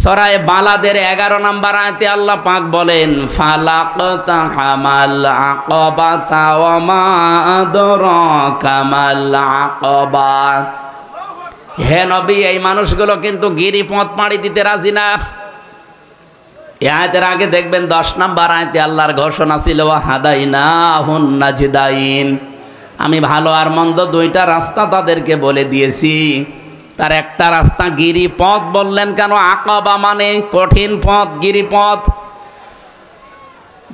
সূরা বালাদের 11 নম্বর আয়াতে আল্লাহ পাক বলেন ফালাকতা হামাল আকাবাতা ওয়া মা আদরাকা মাল আকাবা। হে নবী, এই মানুষগুলো কিন্তু গিরিপথ পাড়ি দিতে রাজি না। এই আয়াতের আগে দেখবেন 10 নম্বর আয়াতে আল্লাহর ঘোষণা ছিল হাদাইনাহুন নাজদাইন, আমি ভালো আর মন্দ দুইটা রাস্তা তাদেরকে বলে দিয়েছি। তার একটা রাস্তা গিরিপথ বললেন কেন? আকাবা মানে কঠিন পথ, গিরিপথ।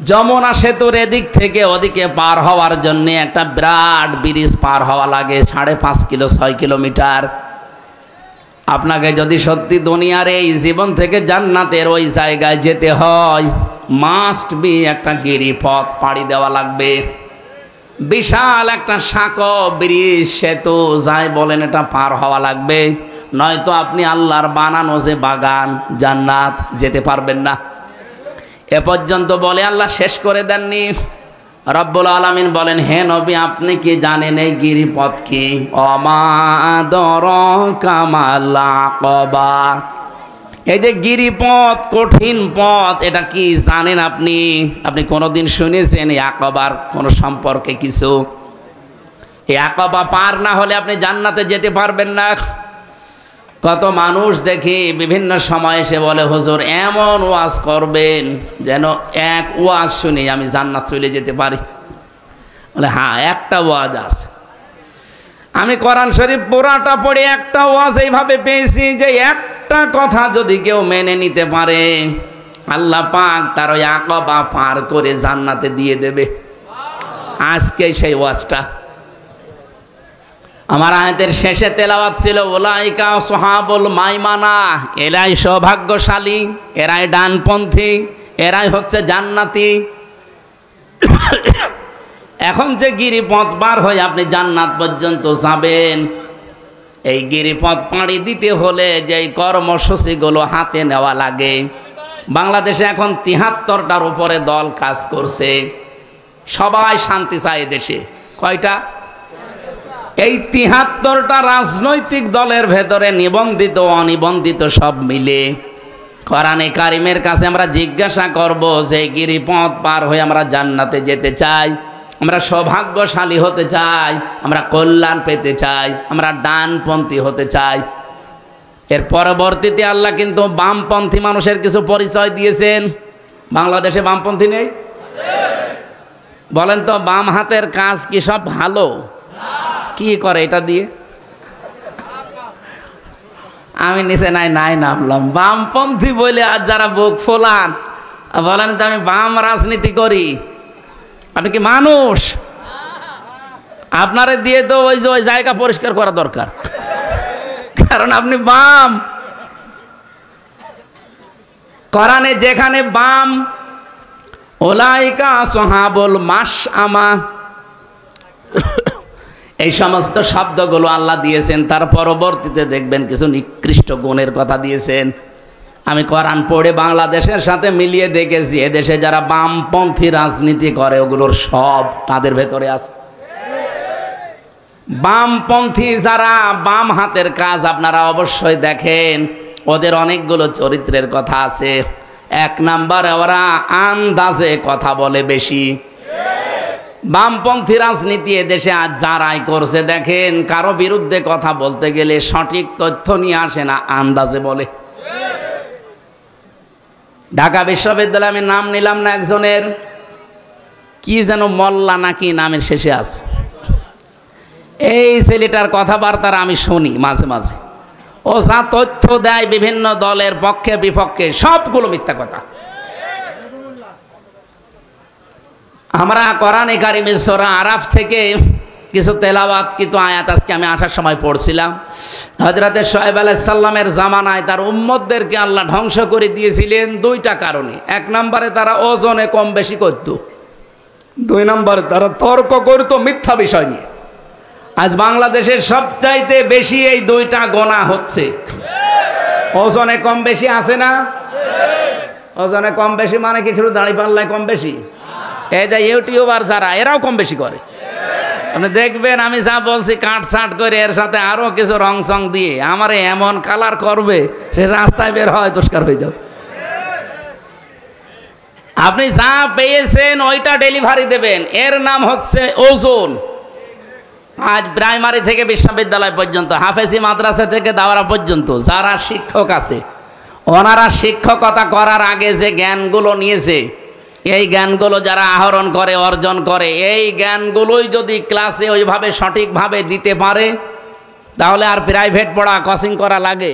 যমুনা সেতুর এদিক থেকে ওদিকে পার হওয়ার জন্য একটা বিরাট ব্রিজ পার হওয়া লাগে, 5.5 কিলো 6 কিলোমিটার। আপনাকে যদি সত্যি দুনিয়ার এই জীবন থেকে জান্নাতের ওই জায়গায় যেতে হয়, মাস্ট বি একটা গিরিপথ পাড়ি দেওয়া লাগবে। বিশাল একটা সাঁকো ব্রিজ, সেতু যাই বলেন, এটা পার হওয়া লাগবে, নয়তো আপনি আল্লাহর বানানো যে বাগান জান্নাত যেতে পারবেন না। এ পর্যন্ত বলে আল্লাহ শেষ করে দেননি। রব্বুল আলামিন বলেন, হে নবী, আপনি কি জানেন এই গিরিপথ কি? ওমা আদরাকা মাল আকাবা, এই যে গিরিপথ, কঠিন পথ, এটা কি জানেন আপনি? আপনি কোনোদিন শুনেছেন এই আকাবার কোনো সম্পর্কে কিছু? এই আকাবা পার না হলে আপনি জান্নাতে যেতে পারবেন না। কত মানুষ দেখি বিভিন্ন সময় এসে বলে, হুজুর এমন ওয়াজ করবেন যেন এক ওয়াজ শুনে আমি জান্নাত চলে যেতে পারি। বলে হ্যাঁ, একটা ওয়াজ আছে। আমি কোরআন শরীফ পুরাটা পড়ে একটা ওয়াজ এইভাবে পেয়েছি যে একটা কথা যদি কেউ মেনে নিতে পারে, আল্লাহ পাক তার ওই আকাবা পার করে জান্নাতে দিয়ে দেবে। আজকে সেই ওয়াজটা আমার আয়াতের শেষে তেলাওয়াত ছিল উলাইকা আসহাবুল মাইমানা, এরাই সৌভাগ্যশালী, এরাই ডানপন্থী, এরাই হচ্ছে জান্নাতি। এখন যে গিরিপথ পার হয়ে আপনি জান্নাত পর্যন্ত যাবেন, এই গিরিপথ পাড়ি দিতে হলে যে কর্মসূচিগুলো হাতে নেওয়া লাগে, বাংলাদেশে এখন 73টার উপরে দল কাজ করছে। সবাই শান্তি চায় দেশে। কয়টা? এই 73টা রাজনৈতিক দলের ভেতরে নিবন্ধিত অনিবন্ধিত সব মিলে কোরআনে কারিমের কাছে আমরা জিজ্ঞাসা করব যে গিরিপথ পার হয়ে আমরা জান্নাতে যেতে চাই, আমরা সৌভাগ্যশালী হতে চাই, আমরা কল্যাণ পেতে চাই, আমরা ডানপন্থী হতে চাই। এর পরবর্তীতে আল্লাহ কিন্তু বামপন্থী মানুষের কিছু পরিচয় দিয়েছেন। বাংলাদেশে বামপন্থী নেই? বলেন তো, বাম হাতের কাজ কি সব ভালো? কি করে এটা দিয়ে? আমি নিচে নাই নামলাম। বামপন্থী বলে আজ যারা বুক ফোলান, বলেন তো আমি বাম রাজনীতি করি। আপনি কি মানুষ? আপনারে দিয়ে তো ওই যে ওই জায়গা পরিষ্কার করা দরকার, কারণ আপনি বাম। কোরআনে যেখানে বাম উলাইকা আসহাবুল মাশআমা, এই সমস্ত শব্দগুলো আল্লাহ দিয়েছেন, তার পরবর্তীতে দেখবেন কিছু নিকৃষ্ট গুণের কথা দিয়েছেন। আমি কোরআন পড়ে বাংলাদেশের সাথে মিলিয়ে দেখেছি, এদেশে যারা বামপন্থী রাজনীতি করে ওগুলোর সব তাদের ভেতরে আছে। বামপন্থী যারা বাম হাতের কাজ আপনারা অবশ্যই দেখেন, ওদের অনেকগুলো চরিত্রের কথা আছে। 1 নম্বরে ওরা আন্দাজে কথা বলে বেশি। বামপন্থী রাজনীতি এদেশে আজ যারাই করছে দেখেন, কারো বিরুদ্ধে কথা বলতে গেলে সঠিক তথ্য নিয়ে আসে না, আন্দাজে বলে। ঢাকা বিশ্ববিদ্যালয়ে আমি নাম নিলাম না একজনের, কি যেন মোল্লা নাকি নামের শেষে আছে, এই ছেলেটার কথাবার্তা আমি শুনি মাঝে মাঝে। ও যা তথ্য দেয় বিভিন্ন দলের পক্ষে বিপক্ষে, সবগুলো মিথ্যা কথা। আমরা কোরআনে কারিমে সূরা আরাফ থেকে কিছু তেলাওয়াত কিন্তু আয়াত আজকে আমি আসার সময় পড়ছিলাম। হযরতে শুআয়ব আলাইহিস সালামের জামানায় তার উম্মতদেরকে আল্লাহ ধ্বংস করে দিয়েছিলেন 2টা কারণে। 1 নম্বরে তারা ওজনে কম বেশি করত, 2 নম্বরে তারা তর্ক করত মিথ্যা বিষয় নিয়ে। আজ বাংলাদেশের সবচাইতে বেশি এই 2টা গোনা হচ্ছে। ওজনে কম বেশি আছে না? ওজনে কম বেশি মানে কি শুধু দাড়ি পাল্লায় কম বেশি? এই যে ইউটিউবার যারা, এরাও কম বেশি করে। আপনি দেখবেন আমি যা বলছি কাটছাট করে এর সাথে আরো কিছু রং সং দিয়ে আমার এমন কালার করবে সে রাস্তায় বের হয় দুষ্কার হয়ে যাবে। আপনি যা পেয়েছেন ওইটা ডেলিভারি দেবেন, এর নাম হচ্ছে ওজন। আজ প্রাইমারি থেকে বিশ্ববিদ্যালয় পর্যন্ত, হাফেজি মাদ্রাসা থেকে দাওরা পর্যন্ত যারা শিক্ষক আছে, ওনারা শিক্ষকতা করার আগে যে জ্ঞানগুলো নিয়েছে, এই জ্ঞানগুলো যারা আহরণ করে, অর্জন করে, এই জ্ঞানগুলোই যদি ক্লাসে ওইভাবে সঠিকভাবে দিতে পারে, তাহলে আর প্রাইভেট পড়া, কোচিং করা লাগে?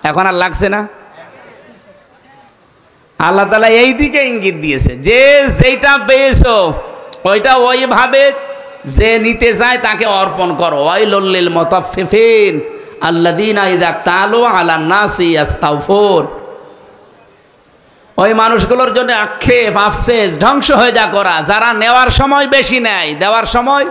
এখন আর লাগছে না। আল্লাহ তাআলা এই দিকে ইঙ্গিত দিয়েছে যে যেটা পেয়েছো ওইটা ওইভাবে যে নিতে চায় তাকে অর্পণ করো। ওয়াইলুল লিল মুতাফফিফিন আল্লাযীনা ইযা তালু আলান নাসি ইস্তাগফুর। ওই মানুষগুলোর জন্য আক্ষেপ, আফসোস, ধ্বংস হয়ে যা করা যারা নেওয়ার সময় বেশি নেয়, দেওয়ার সময়।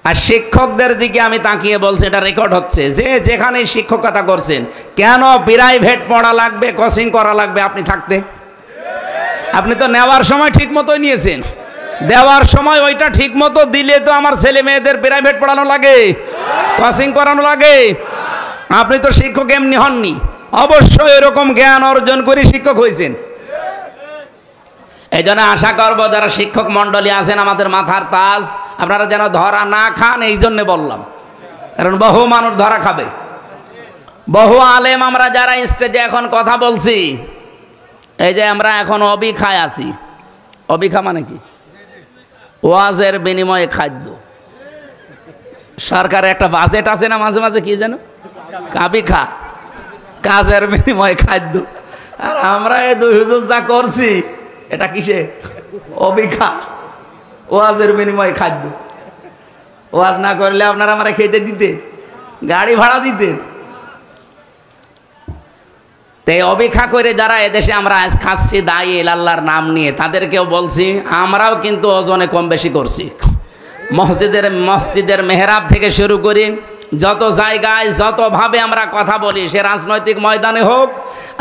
আর শিক্ষকদের দিকে আমি তাকিয়ে বলছি, এটা রেকর্ড হচ্ছে, যে যেখানে শিক্ষকতা করছেন, কেন প্রাইভেট পড়া লাগবে, কোচিং করা লাগবে আপনি থাকতে? আপনি তো নেওয়ার সময় ঠিক মতোই নিয়েছেন, দেওয়ার সময় ওইটা ঠিক মতো দিলে তো আমার ছেলে মেয়েদের প্রাইভেট পড়ানো লাগে, কোচিং করানো লাগে। আপনি তো শিক্ষক এমনি হননি, অবশ্যই এরকম জ্ঞান অর্জন করে শিক্ষক হয়েছেন। এই জন্য আশা করবো যারা শিক্ষক মণ্ডলী আছেন, আমাদের মাথার তাজ, আপনারা যেন ধরা না খান, এই জন্যে বললাম। কারণ বহু মানুষ ধরা খাবে। বহু আলেম আমরা যারা স্টেজে এখন কথা বলছি, এই যে আমরা এখন অবিখায় আছি। অবিখা মানে কি? ওয়াজের বিনিময়ে খাদ্য। সরকারের একটা বাজেট আছে না মাঝে মাঝে, কি যেন কাবিখা, কাজের বিনিময়ে খাদ্য। আর আমরা এই দুই হুজুর যা করছি, এটা কিসে? অবিখা, ওয়াজের বিনিময়ে খাদ্য। ওয়াজ না করলে আপনারা আমরা খেতে দিতেন, গাড়ি ভাড়া দিতেন। তাই অবিখা করে যারা এদেশে আমরা আজ খাচ্ছি দায়ী আল্লাহর নাম নিয়ে, তাদেরকেও বলছি আমরাও কিন্তু ওজনে কম বেশি করছি। মসজিদের মেহরাব থেকে শুরু করি, যত জায়গায় যতভাবে আমরা কথা বলি, সে রাজনৈতিক ময়দানে হোক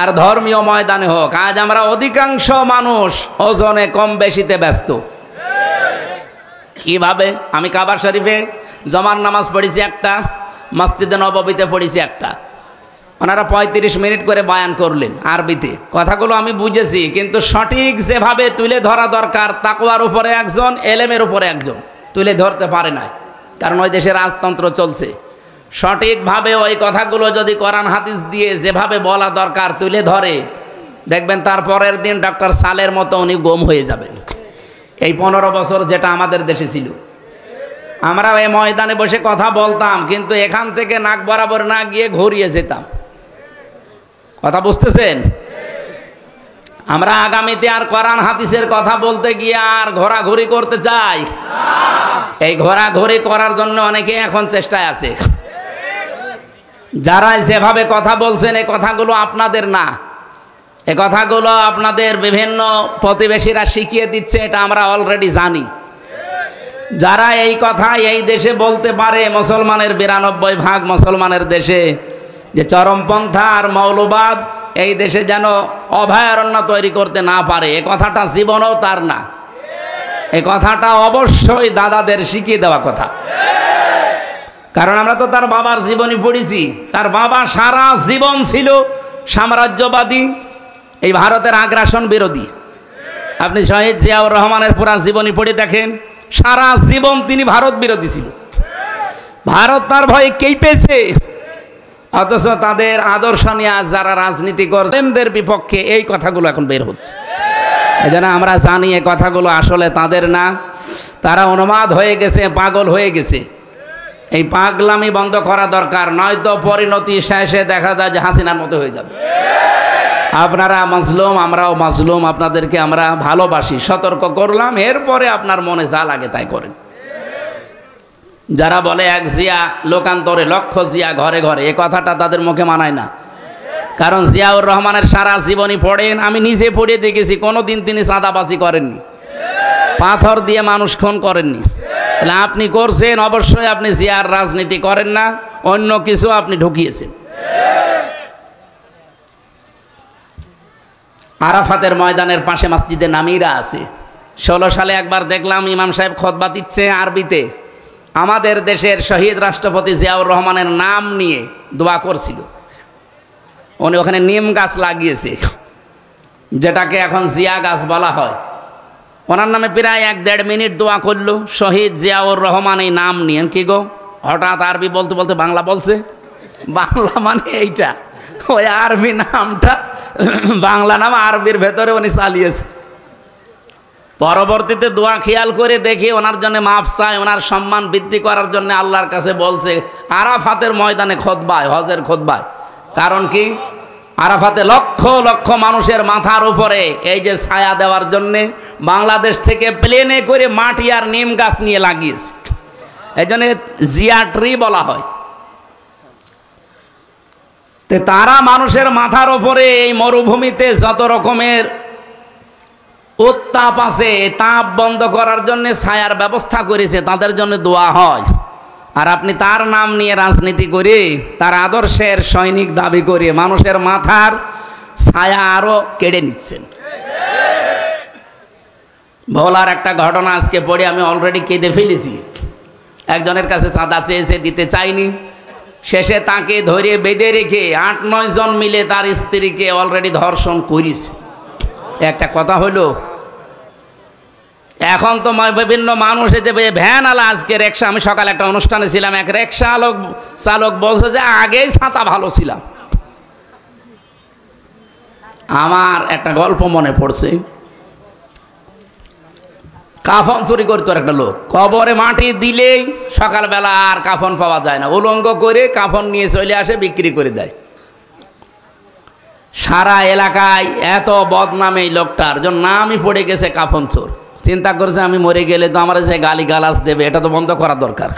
আর ধর্মীয় ময়দানে হোক, আজ আমরা অধিকাংশ মানুষ ওজনে কম বেশিতে ব্যস্ত। কিভাবে? আমি কাবা শরীফে জমার নামাজ পড়েছি একটা, মসজিদে নববীতে পড়েছি একটা। ওনারা 35 মিনিট করে বয়ান করলেন আরবিতে। কথাগুলো আমি বুঝেছি, কিন্তু সঠিক যেভাবে তুলে ধরা দরকার, তাকওয়ার উপরে একজন, এলেমের উপরে একজন, তুলে ধরতে পারে না। কারণ ওই দেশে রাজতন্ত্র চলছে। সঠিকভাবে ওই কথাগুলো যদি কোরআন হাদিস দিয়ে যেভাবে বলা দরকার তুলে ধরে, দেখবেন তার পরের দিন ডক্টর সালের মতো উনি গুম হয়ে যাবেন। এই 15 বছর যেটা আমাদের দেশে ছিল, আমরা এই ময়দানে বসে কথা বলতাম, কিন্তু এখান থেকে নাক বরাবর না গিয়ে ঘুরিয়ে যেতাম। কথা বুঝতেছেন? আমরা আগামীতে আর কোরআন হাদিসের কথা বলতে গিয়ে আর ঘোরাঘুরি করতে চাই? এই ঘোরাঘুরি করার জন্য অনেকে এখন চেষ্টায় আছে। যারা যেভাবে কথা বলছেন, এই কথাগুলো আপনাদের না, এই কথাগুলো আপনাদের বিভিন্ন প্রতিবেশীরা শিখিয়ে দিচ্ছে, এটা আমরা অলরেডি জানি। যারা এই কথা এই দেশে বলতে পারে, মুসলমানের 92% মুসলমানের দেশে, যে চরমপন্থা আর মৌলবাদ এই দেশে যেন অভয়ারণ্য তৈরি করতে না পারে, এ কথাটা জীবনেও তার না। এই কথাটা অবশ্যই দাদাদের শিখিয়ে দেওয়া কথা। কারণ আমরা তো তার বাবার জীবনী পড়েছি। তার বাবা সারা জীবন ছিল সাম্রাজ্যবাদী, এই ভারতের আগ্রাসন বিরোধী। আপনি শহীদ জিয়াউর রহমানের পুরা জীবনী পড়ে দেখেন, সারা জীবন তিনি ভারত বিরোধী ছিল। ভারত তার ভয়ে কেঁপেছে, অথচ তাদের আদর্শ নিয়ে আজ যারা রাজনীতি করছেনদের বিপক্ষে এই কথাগুলো এখন বের হচ্ছে। এই জন্য আমরা জানি এই কথাগুলো আসলে তাদের না, তারা উন্মাদ হয়ে গেছে, পাগল হয়ে গেছে। এই পাগলামি বন্ধ করা দরকার, নয়তো পরিণতি শেষে দেখা যায় যে হাসিনার মতো হয়ে যাবে। আপনারা মাজলুম, আমরাও মাজলুম, আপনাদেরকে আমরা ভালোবাসি, সতর্ক করলাম, এরপরে আপনার মনে যা লাগে তাই করেন। যারা বলে এক জিয়া লোকান্তরে লক্ষ জিয়া ঘরে ঘরে, এ কথাটা তাদের মুখে মানায় না। কারণ জিয়াউর রহমানের সারা জীবনী পড়েন, আমি নিজে পড়ে দেখেছি, কোনোদিন তিনি চাঁদাবাজি করেননি, পাথর দিয়ে মানুষ খুন করেননি। তাহলে আপনি করছেন, অবশ্যই আপনি জিয়ার রাজনীতি করেন না, অন্য কিছু আপনি ঢুকিয়েছেন। আরাফাতের ময়দানের পাশে মসজিদে নামিরা আছে, 16 সালে একবার দেখলাম ইমাম সাহেব খুতবা দিচ্ছে আরবিতে, আমাদের দেশের শহীদ রাষ্ট্রপতি জিয়াউর রহমানের নাম নিয়ে দোয়া করছিল। উনি ওখানে নিম গাছ লাগিয়েছে, যেটাকে এখন জিয়া গাছ বলা হয়। ওনার নামে প্রায় 1-1.5 মিনিট দোয়া করলো, শহীদ জিয়াউর রহমান এই নাম নিয়ে। কি গো, হঠাৎ আরবি বলতে বলতে বাংলা বলছে? বাংলা মানে এইটা, ওই আরবি নামটা বাংলা নাম আরবির ভেতরে উনি চালিয়েছে। পরবর্তীতে দোয়া খেয়াল করে দেখি ওনার জন্য মাফ চায়, ওনার সম্মান বৃদ্ধি করার জন্য আল্লাহর কাছে বলছে আরাফাতের ময়দানে খুতবায়, হজের খুতবায়। কারণ কি, আরাফাতে লক্ষ লক্ষ মানুষের মাথার উপরে এই যে ছায়া দেওয়ার জন্যে বাংলাদেশ থেকে প্লেনে করে মাটি আর নিম গাছ নিয়ে লাগিয়েছে, এই জন্য জিয়া ট্রি বলা হয়। তো তারা মানুষের মাথার উপরে এই মরুভূমিতে যত রকমের উত্তাপ আছে, তাপ বন্ধ করার জন্য ছায়ার ব্যবস্থা করেছে, তাদের জন্য দোয়া হয়। আর আপনি তার নাম নিয়ে রাজনীতি করে, তার আদর্শের সৈনিক দাবি করে মানুষের মাথার ছায়া আরো কেড়ে নিচ্ছেন। ভোলার একটা ঘটনা আজকে পড়ে আমি অলরেডি কেঁদে ফেলেছি। একজনের কাছে চাঁদা চেয়েছে, দিতে চাইনি, শেষে তাকে ধরে বেঁধে রেখে 8-9 জন মিলে তার স্ত্রীকে অলরেডি ধর্ষণ করেছে। একটা কথা হলো, এখন তো বিভিন্ন মানুষ যে ভ্যান আলা, আজকে রিক্সা, আমি সকালে একটা অনুষ্ঠানে ছিলাম, এক রিক্সা চালক বলছে যে আগেই ছাতা ভালো ছিলাম। আমার একটা গল্প মনে পড়ছে, কাফন চুরি করতো একটা লোক, কবরে মাটি দিলেই সকালবেলা আর কাফন পাওয়া যায় না, উলঙ্গ করে কাফন নিয়ে চলে আসে, বিক্রি করে দেয়। সারা এলাকায় এত বদনাম এই লোকটার জন্য নামই পড়ে গেছে কাফন চোর। চিন্তা করছে আমি মরে গেলে তো আমার যে গালি গালাজ দেবে, এটা তো বন্ধ করা দরকার।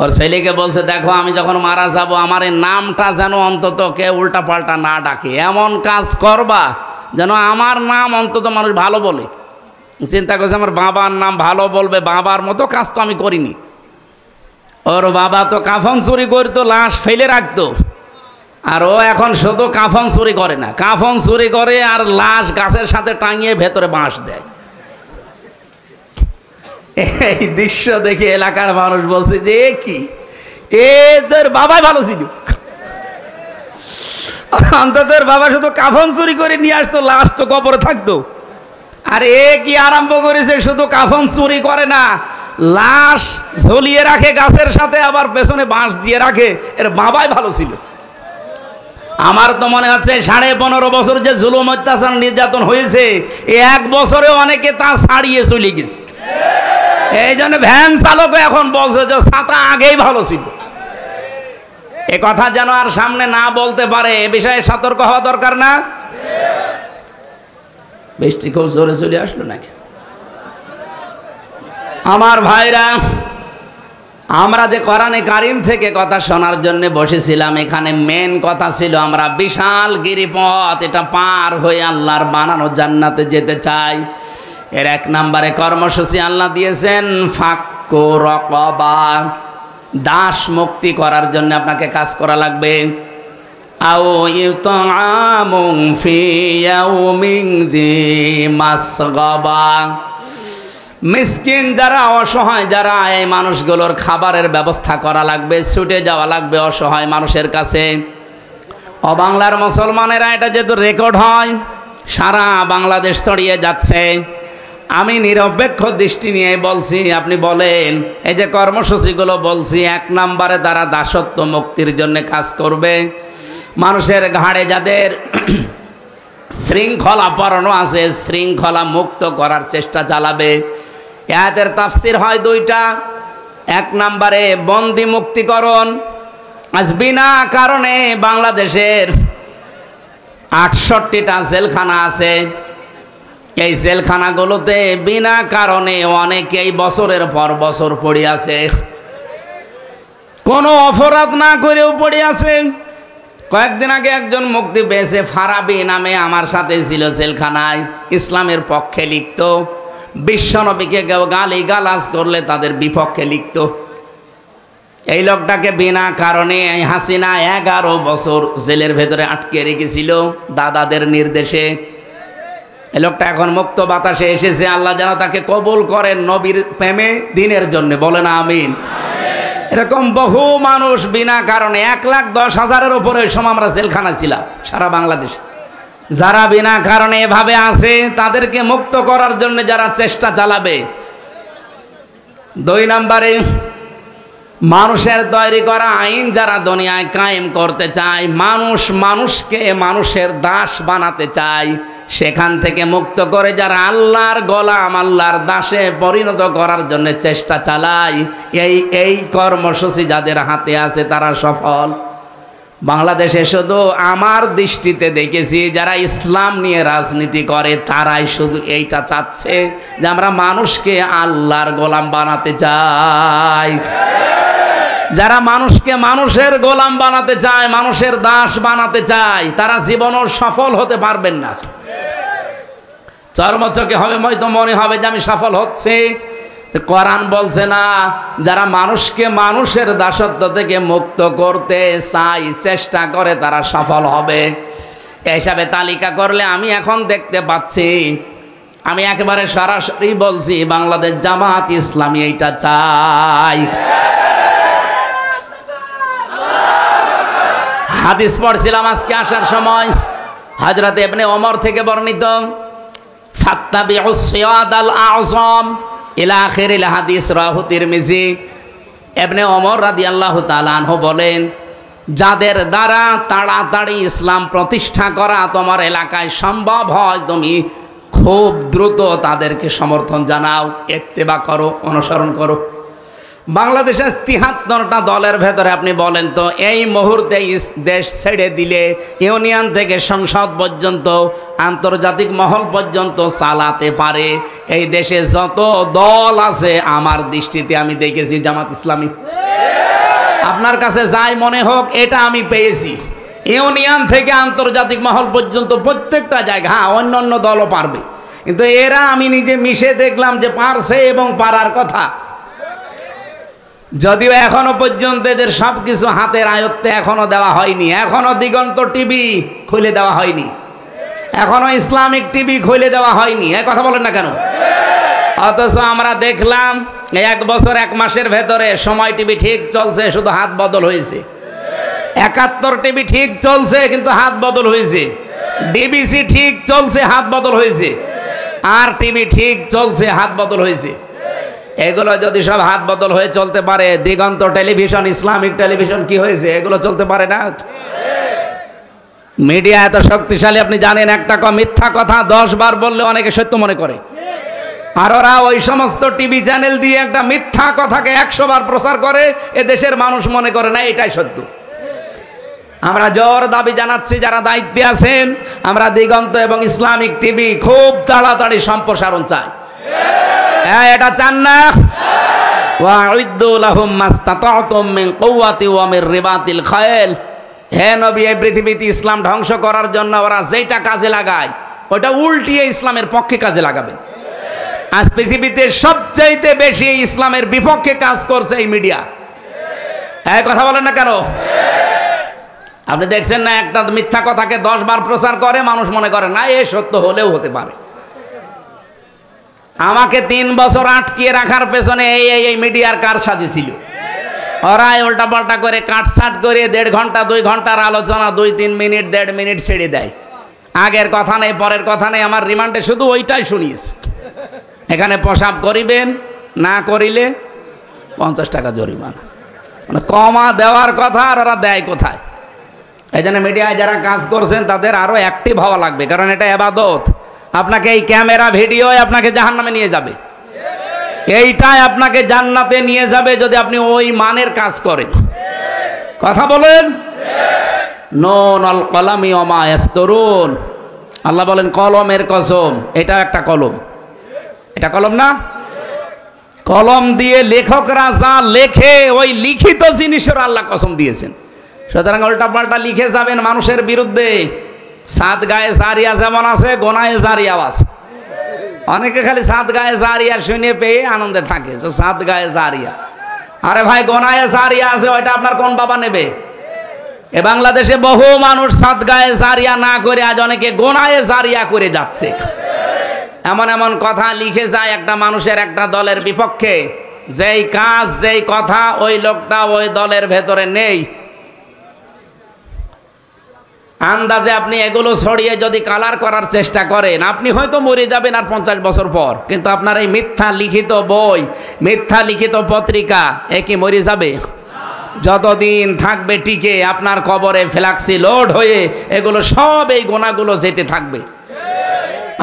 ওর ছেলেকে বলছে, দেখো আমি যখন মারা যাব আমার এই নামটা যেন অন্তত কেউ উল্টা পাল্টা না ডাকে, এমন কাজ করবা যেন আমার নাম অন্তত মানুষ ভালো বলে। চিন্তা করছে আমার বাবার নাম ভালো বলবে, বাবার মতো কাজ তো আমি করিনি। ওর বাবা তো কাফন চুরি করতো, লাশ ফেলে রাখতো, আর ও এখন শুধু কাফন চুরি করে না, কাফন চুরি করে আর লাশ গাছের সাথে টাঙিয়ে ভেতরে বাঁশ দেয়। এই দৃশ্য দেখে এলাকার মানুষ বলছে যে কি, এদের বাবাই ভালো ছিল, অন্তত বাবা শুধু কাফন চুরি করে নিয়ে আসতো, লাশ তো কবরে থাকতো। আর এ কি আরম্ভ করেছে, শুধু কাফন চুরি করে না, লাশ ঝুলিয়ে রাখে গাছের সাথে, আবার পেছনে বাঁশ দিয়ে রাখে। এর বাবাই ভালো ছিল। আমার তো মনে হচ্ছে 15.5 বছর যে জুলুম অত্যাচার নির্যাতন হয়েছে, 1 বছরে অনেকে তা ছাড়িয়ে চলে গেছে। এই জন্য ভ্যান চালক এখন বলছে যে ছাতা আগেই ভালো ছিল। এ কথা যেন আর সামনে না বলতে পারে, এ বিষয়ে সতর্ক হওয়া দরকার না? বৃষ্টি খুব জোরে চলে আসলো নাকি? আমার ভাইরা, আমরা যে কোরআনে কারিম থেকে কথা শোনার জন্য বসেছিলাম, এখানে মেন কথা ছিল আমরা বিশাল গিরিপথ, এটা পার হয়ে আল্লাহর বানানো জান্নাতে যেতে চাই। এর 1 নম্বরে কর্মসূচি আল্লাহ দিয়েছেন ফাক্কু রাকাবা, দাস মুক্তি করার জন্য আপনাকে কাজ করা লাগবে। আও ইউতআমুন ফি ইয়াউমিন যি মাসগাবা, মিসকিন যারা, অসহায় যারা, এই মানুষগুলোর খাবারের ব্যবস্থা করা লাগবে, ছুটে যাওয়া লাগবে অসহায় মানুষের কাছে। অবাংলার মুসলমানেরা এটা যেহেতু রেকর্ড হয়, সারা বাংলাদেশ ছড়িয়ে যাচ্ছে, আমি নিরপেক্ষ দৃষ্টি নিয়ে বলছি। আপনি বলেন, এই যে কর্মসূচিগুলো বলছি, 1 নম্বরে তারা দাসত্ব মুক্তির জন্য কাজ করবে। মানুষের ঘাড়ে যাদের শৃঙ্খলা পরানো আছে, শৃঙ্খলা মুক্ত করার চেষ্টা চালাবে। আয়াতের তাফসির হয় 2টা। 1 নম্বরে বন্দি মুক্তিকরণ। আজ বিনা কারণে বাংলাদেশের 68টা জেলখানা আছে। এই জেলখানাগুলোতে বিনা কারণে অনেকেই বছরের পর বছর পড়ে আছে, কোনো অপরাধ না করেও পড়ে আছে। কয়েকদিন আগে একজন মুক্তি পেয়েছে, ফারাবি নামে, আমার সাথে ছিল জেলখানায়, ইসলামের পক্ষে লিখত, বিশ্বনবীকে কেউ গালি গালাজ করলে তাদের বিপক্ষে লিখত। এই লোকটাকে বিনা কারণে হাসিনা 11 বছর জেলের ভেতরে আটকে রেখেছিল দাদাদের নির্দেশে। এই লোকটা এখন মুক্ত বাতাসে এসেছে, আল্লাহ যেন তাকে কবুল করেন নবীর প্রেমে দিনের জন্য, বলেন আমিন। এরকম বহু মানুষ বিনা কারণে 1,10,000-এর উপরে ওই সময় আমরা জেলখানা ছিলাম সারা বাংলাদেশে, যারা বিনা কারণে এভাবে আছে তাদেরকে মুক্ত করার জন্য যারা চেষ্টা চালাবে। 2 নম্বরে, মানুষের তৈরি করা আইন যারা দুনিয়ায় কায়েম করতে চায়, মানুষকে মানুষের দাস বানাতে চায়, সেখান থেকে মুক্ত করে যারা আল্লাহর গোলাম, আল্লাহর দাসে পরিণত করার জন্য চেষ্টা চালায়, এই কর্মসূচি যাদের হাতে আছে তারা সফল। বাংলাদেশে শুধু আমার দৃষ্টিতে দেখেছি যারা ইসলাম নিয়ে রাজনীতি করে তারাই শুধু এইটা চাচ্ছে যে আমরা মানুষকে আল্লাহর গোলাম বানাতে চাই। যারা মানুষকে মানুষের গোলাম বানাতে চায়, মানুষের দাস বানাতে চায়, তারা জীবনও সফল হতে পারবেন না। চর্মচকে হবে, হয়তো মনে হবে যে আমি সফল হচ্ছে, কোরআন বলছে না, যারা মানুষকে মানুষের দাসত্ব থেকে মুক্ত করতে চায়, চেষ্টা করে, তারা সফল হবে। এই হিসাবে তালিকা করলে আমি এখন দেখতে পাচ্ছি, আমি একেবারে সরাসরি বলছি, বাংলাদেশ জামাত ইসলামী এইটা চাই। হাদিস পড়ছিলাম আজকে আসার সময়, হযরত ইবনে ওমর থেকে বর্ণিত, ফাত্তাবিউস সিয়াদাল আযম ইলা আখিরিল হাদিস, রাহু তিরমিজি। ইবনে ওমর রাদিয়াল্লাহু তাআলা আনহু বলেন, যাদের দ্বারা তাড়াতাড়ি ইসলাম প্রতিষ্ঠা করা তোমার এলাকায় সম্ভব হয়, তুমি খুব দ্রুত তাদেরকে সমর্থন জানাও, ইত্তেবা করো, অনুসরণ করো। বাংলাদেশে 73টা দলের ভেতরে আপনি বলেন তো, এই মুহূর্তে দেশ ছেড়ে দিলে ইউনিয়ন থেকে সংসদ পর্যন্ত, আন্তর্জাতিক মহল পর্যন্ত চালাতে পারে এই দেশে যত দল আছে, আমার দৃষ্টিতে আমি দেখেছি জামাত ইসলামী। আপনার কাছে যাই মনে হোক, এটা আমি পেয়েছি। ইউনিয়ন থেকে আন্তর্জাতিক মহল পর্যন্ত প্রত্যেকটা জায়গা, হ্যাঁ অন্য অন্য দলও পারবে, কিন্তু এরা আমি নিজে মিশে দেখলাম যে পারছে এবং পারার কথা। যদিও এখনো পর্যন্ত এদের সবকিছু হাতের আয়ত্তে এখনো দেওয়া হয়নি, এখনো দিগন্ত টিভি খুলে দেওয়া হয়নি, এখনো ইসলামিক টিভি খুলে দেওয়া হয়নি। এই কথা বলেন না কেন? অথচ আমরা দেখলাম 1 বছর 1 মাসের ভেতরে সময় টিভি ঠিক চলছে, শুধু হাত বদল হয়েছে। 71 টিভি ঠিক চলছে কিন্তু হাত বদল হয়েছে। ডিবিসি ঠিক চলছে, হাত বদল হয়েছে। আর টিভি ঠিক চলছে, হাত বদল হয়েছে। এগুলো যদি সব হাত বদল হয়ে চলতে পারে, দিগন্ত টেলিভিশন, ইসলামিক টেলিভিশন কি হয়েছে? এগুলো চলতে পারে না। মিডিয়া এত শক্তিশালী আপনি জানেন, একটা মিথ্যা কথা 10 বার বললে অনেকে সত্য মনে করে, আর ওরা ওই সমস্ত টিভি চ্যানেল দিয়ে একটা মিথ্যা কথাকে 100 বার প্রচার করে, এ দেশের মানুষ মনে করে না এটাই সত্য। আমরা জোর দাবি জানাচ্ছি, যারা দায়িত্বে আছেন, আমরা দিগন্ত এবং ইসলামিক টিভি খুব তাড়াতাড়ি সম্প্রসারণ চাই। হ্যাঁ, এটা চান না? ওয়াউদ্দু লাহুম মাসতাতাতুম মিন কুওয়াতি ওয়া মির রিবাতিল খায়ল। হে নবী, এই পৃথিবীতে ইসলাম ধ্বংস করার জন্য ওরা যেটা কাজে লাগায়, ওটা উল্টিয়ে ইসলামের পক্ষে কাজে লাগাবেন। আজ পৃথিবীতে সবচাইতে বেশি ইসলামের বিপক্ষে কাজ করছে এই মিডিয়া। হ্যাঁ, কথা বলেন না কেন? আপনি দেখছেন না, একটা মিথ্যা কথাকে 10 বার প্রচার করে, মানুষ মনে করে না এ সত্য হলেও হতে পারে। আমাকে 3 বছর আটকিয়ে রাখার পেছনে এই মিডিয়ার কারসাজি ছিল। ওরা উল্টা পাল্টা করে কাটছাট করে 1.5 ঘন্টা 2 ঘন্টার আলোচনা 2-3 মিনিট 1.5 মিনিট ছেড়ে দেয়। আগের কথা নেই, পরের কথা নেই, আমার রিমান্ডে শুধু ওইটাই শুনিয়েছে। এখানে পেশাব করিবেন, না করিলে 50 টাকা জরিমানা। মানে কমা দেওয়ার কথা, আর ওরা দেয় কোথায়? এই জন্য মিডিয়ায় যারা কাজ করছেন তাদের আরো অ্যাক্টিভ হওয়া লাগবে, কারণ এটা ইবাদত। আপনাকে এই ক্যামেরা ভিডিও আপনাকে জাহান্নামে নিয়ে যাবে, এইটাই আপনাকে জান্নাতে নিয়ে যাবে যদি আপনি ওই মানের কাজ করেন। কথা বলেন। নুন আল কলামি ওয়া মা ইয়াসতুরুন। আল্লাহ বলেন কলমের কসম, এটা একটা কলম। এটা কলম না? কলম দিয়ে লেখকরা যা লেখে, ওই লিখিত জিনিসের আল্লাহ কসম দিয়েছেন। সুতরাং উল্টা পাল্টা লিখে যাবেন মানুষের বিরুদ্ধে। 7 গায়ে জারিয়া যেমন আছে, গোনায়ে জারিয়াও আছে। অনেকে খালি 7 গায়ে জারিয়া শুনে পেয়ে আনন্দে থাকে, 7 গায়ে জারিয়া। আরে ভাই, গোনায়ে জারিয়া আছে, ওইটা আপনার কোন বাবা নেবে? এ বাংলাদেশে বহু মানুষ 7 গায়ে জারিয়া না করে আজ অনেকে গোনায়ে জারিয়া করে যাচ্ছে। এমন এমন কথা লিখে যায় একটা মানুষের একটা দলের বিপক্ষে, যেই কাজ যেই কথা ওই লোকটা ওই দলের ভেতরে নেই। আন্দাজে আপনি এগুলো ছড়িয়ে যদি কালার করার চেষ্টা করেন, আপনি হয়তো মরে যাবেন আর 50 বছর পর, কিন্তু আপনার এই মিথ্যা লিখিত বই, মিথ্যা লিখিত পত্রিকা এ কি মরে যাবে? যতদিন থাকবে টিকে আপনার কবরে ফ্ল্যাক্সি লোড হয়ে এগুলো সব এই গোনাগুলো যেতে থাকবে।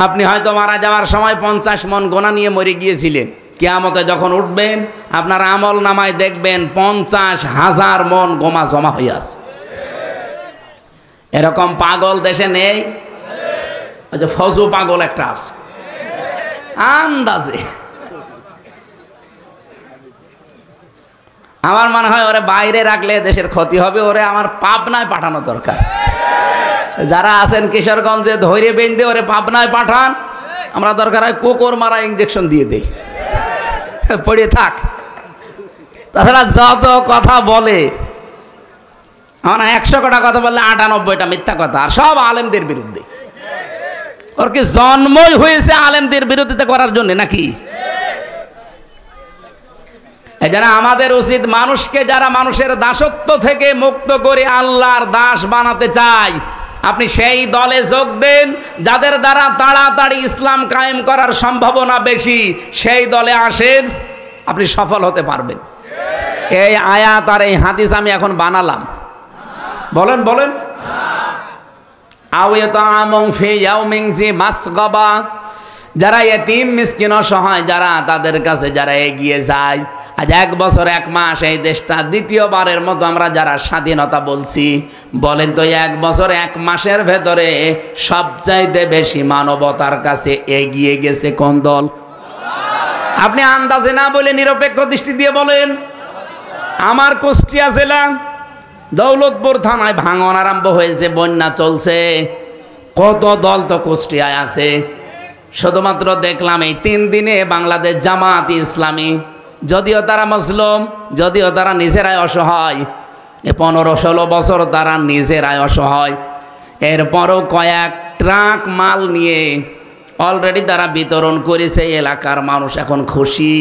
আপনি হয়তো মারা যাওয়ার সময় 50 মন গোনা নিয়ে মরে গিয়েছিলেন, কিয়ামতে যখন উঠবেন আপনার আমল নামায় দেখবেন 50,000 মন গোমা জমা হয়ে আছে। এরকম পাগল দেশে নেই? ওই যে ফজু পাগল একটা আছে আন্দাজে। আমার মনে হয় ওরে বাইরে রাখলে দেশের ক্ষতি হবে, ওরে আমার পাবনায় পাঠানো দরকার। যারা আছেন কিশোরগঞ্জে ধৈর্য বেঁধে ওরে পাবনায় পাঠান, আমরা দরকার হয় কুকুর মারা ইঞ্জেকশন দিয়ে দেই, পড়ে থাক। তাছাড়া যত কথা বলে, আমার 100টা কথা বললে 98টা মিথ্যা কথা, আর সব আলেমদের বিরুদ্ধে। ওর কি জন্মই হয়েছে আলেমদের বিরোধিতা করার জন্য নাকি? এজন্য আমাদের উচিত মানুষকে, যারা মানুষের দাসত্ব থেকে মুক্ত করে আল্লাহর দাস বানাতে চায়, আপনি সেই দলে যোগ দেন যাদের দ্বারা তাড়াতাড়ি ইসলাম কায়েম করার সম্ভাবনা বেশি। সেই দলে আসেন, আপনি সফল হতে পারবেন। এই আয়াত আর এই হাদিস আমি এখন বানালাম। বলেন বলেন। যারা এতিম মিসকিন অসহায়, যারা তাদের কাছে যারা এগিয়ে যায়, আজ 1 বছর 1 মাস এই দেশটা দ্বিতীয়বারের মতো আমরা যারা স্বাধীনতা বলছি, বলেন তো 1 বছর 1 মাসের ভেতরে সবচাইতে বেশি মানবতার কাছে এগিয়ে গেছে কোন দল? আপনি আন্দাজে না বলে নিরপেক্ষ দৃষ্টি দিয়ে বলেন। আমার কুষ্টিয়া জেলা দৌলতপুর থানায় ভাঙন আরম্ভ হয়েছে, বন্যা চলছে, কত দল তো কুষ্টিয়ায় আছে। শুধুমাত্র দেখলাম এই 3 দিনে বাংলাদেশ জামাত ইসলামী, যদিও তারা মুসলিম, যদিও তারা নিজেরাই অসহায়, 15-16 বছর তারা নিজেরাই অসহায়, এরপরও কয়েক ট্রাক মাল নিয়ে অলরেডি তারা বিতরণ করেছে। এলাকার মানুষ এখন খুশি।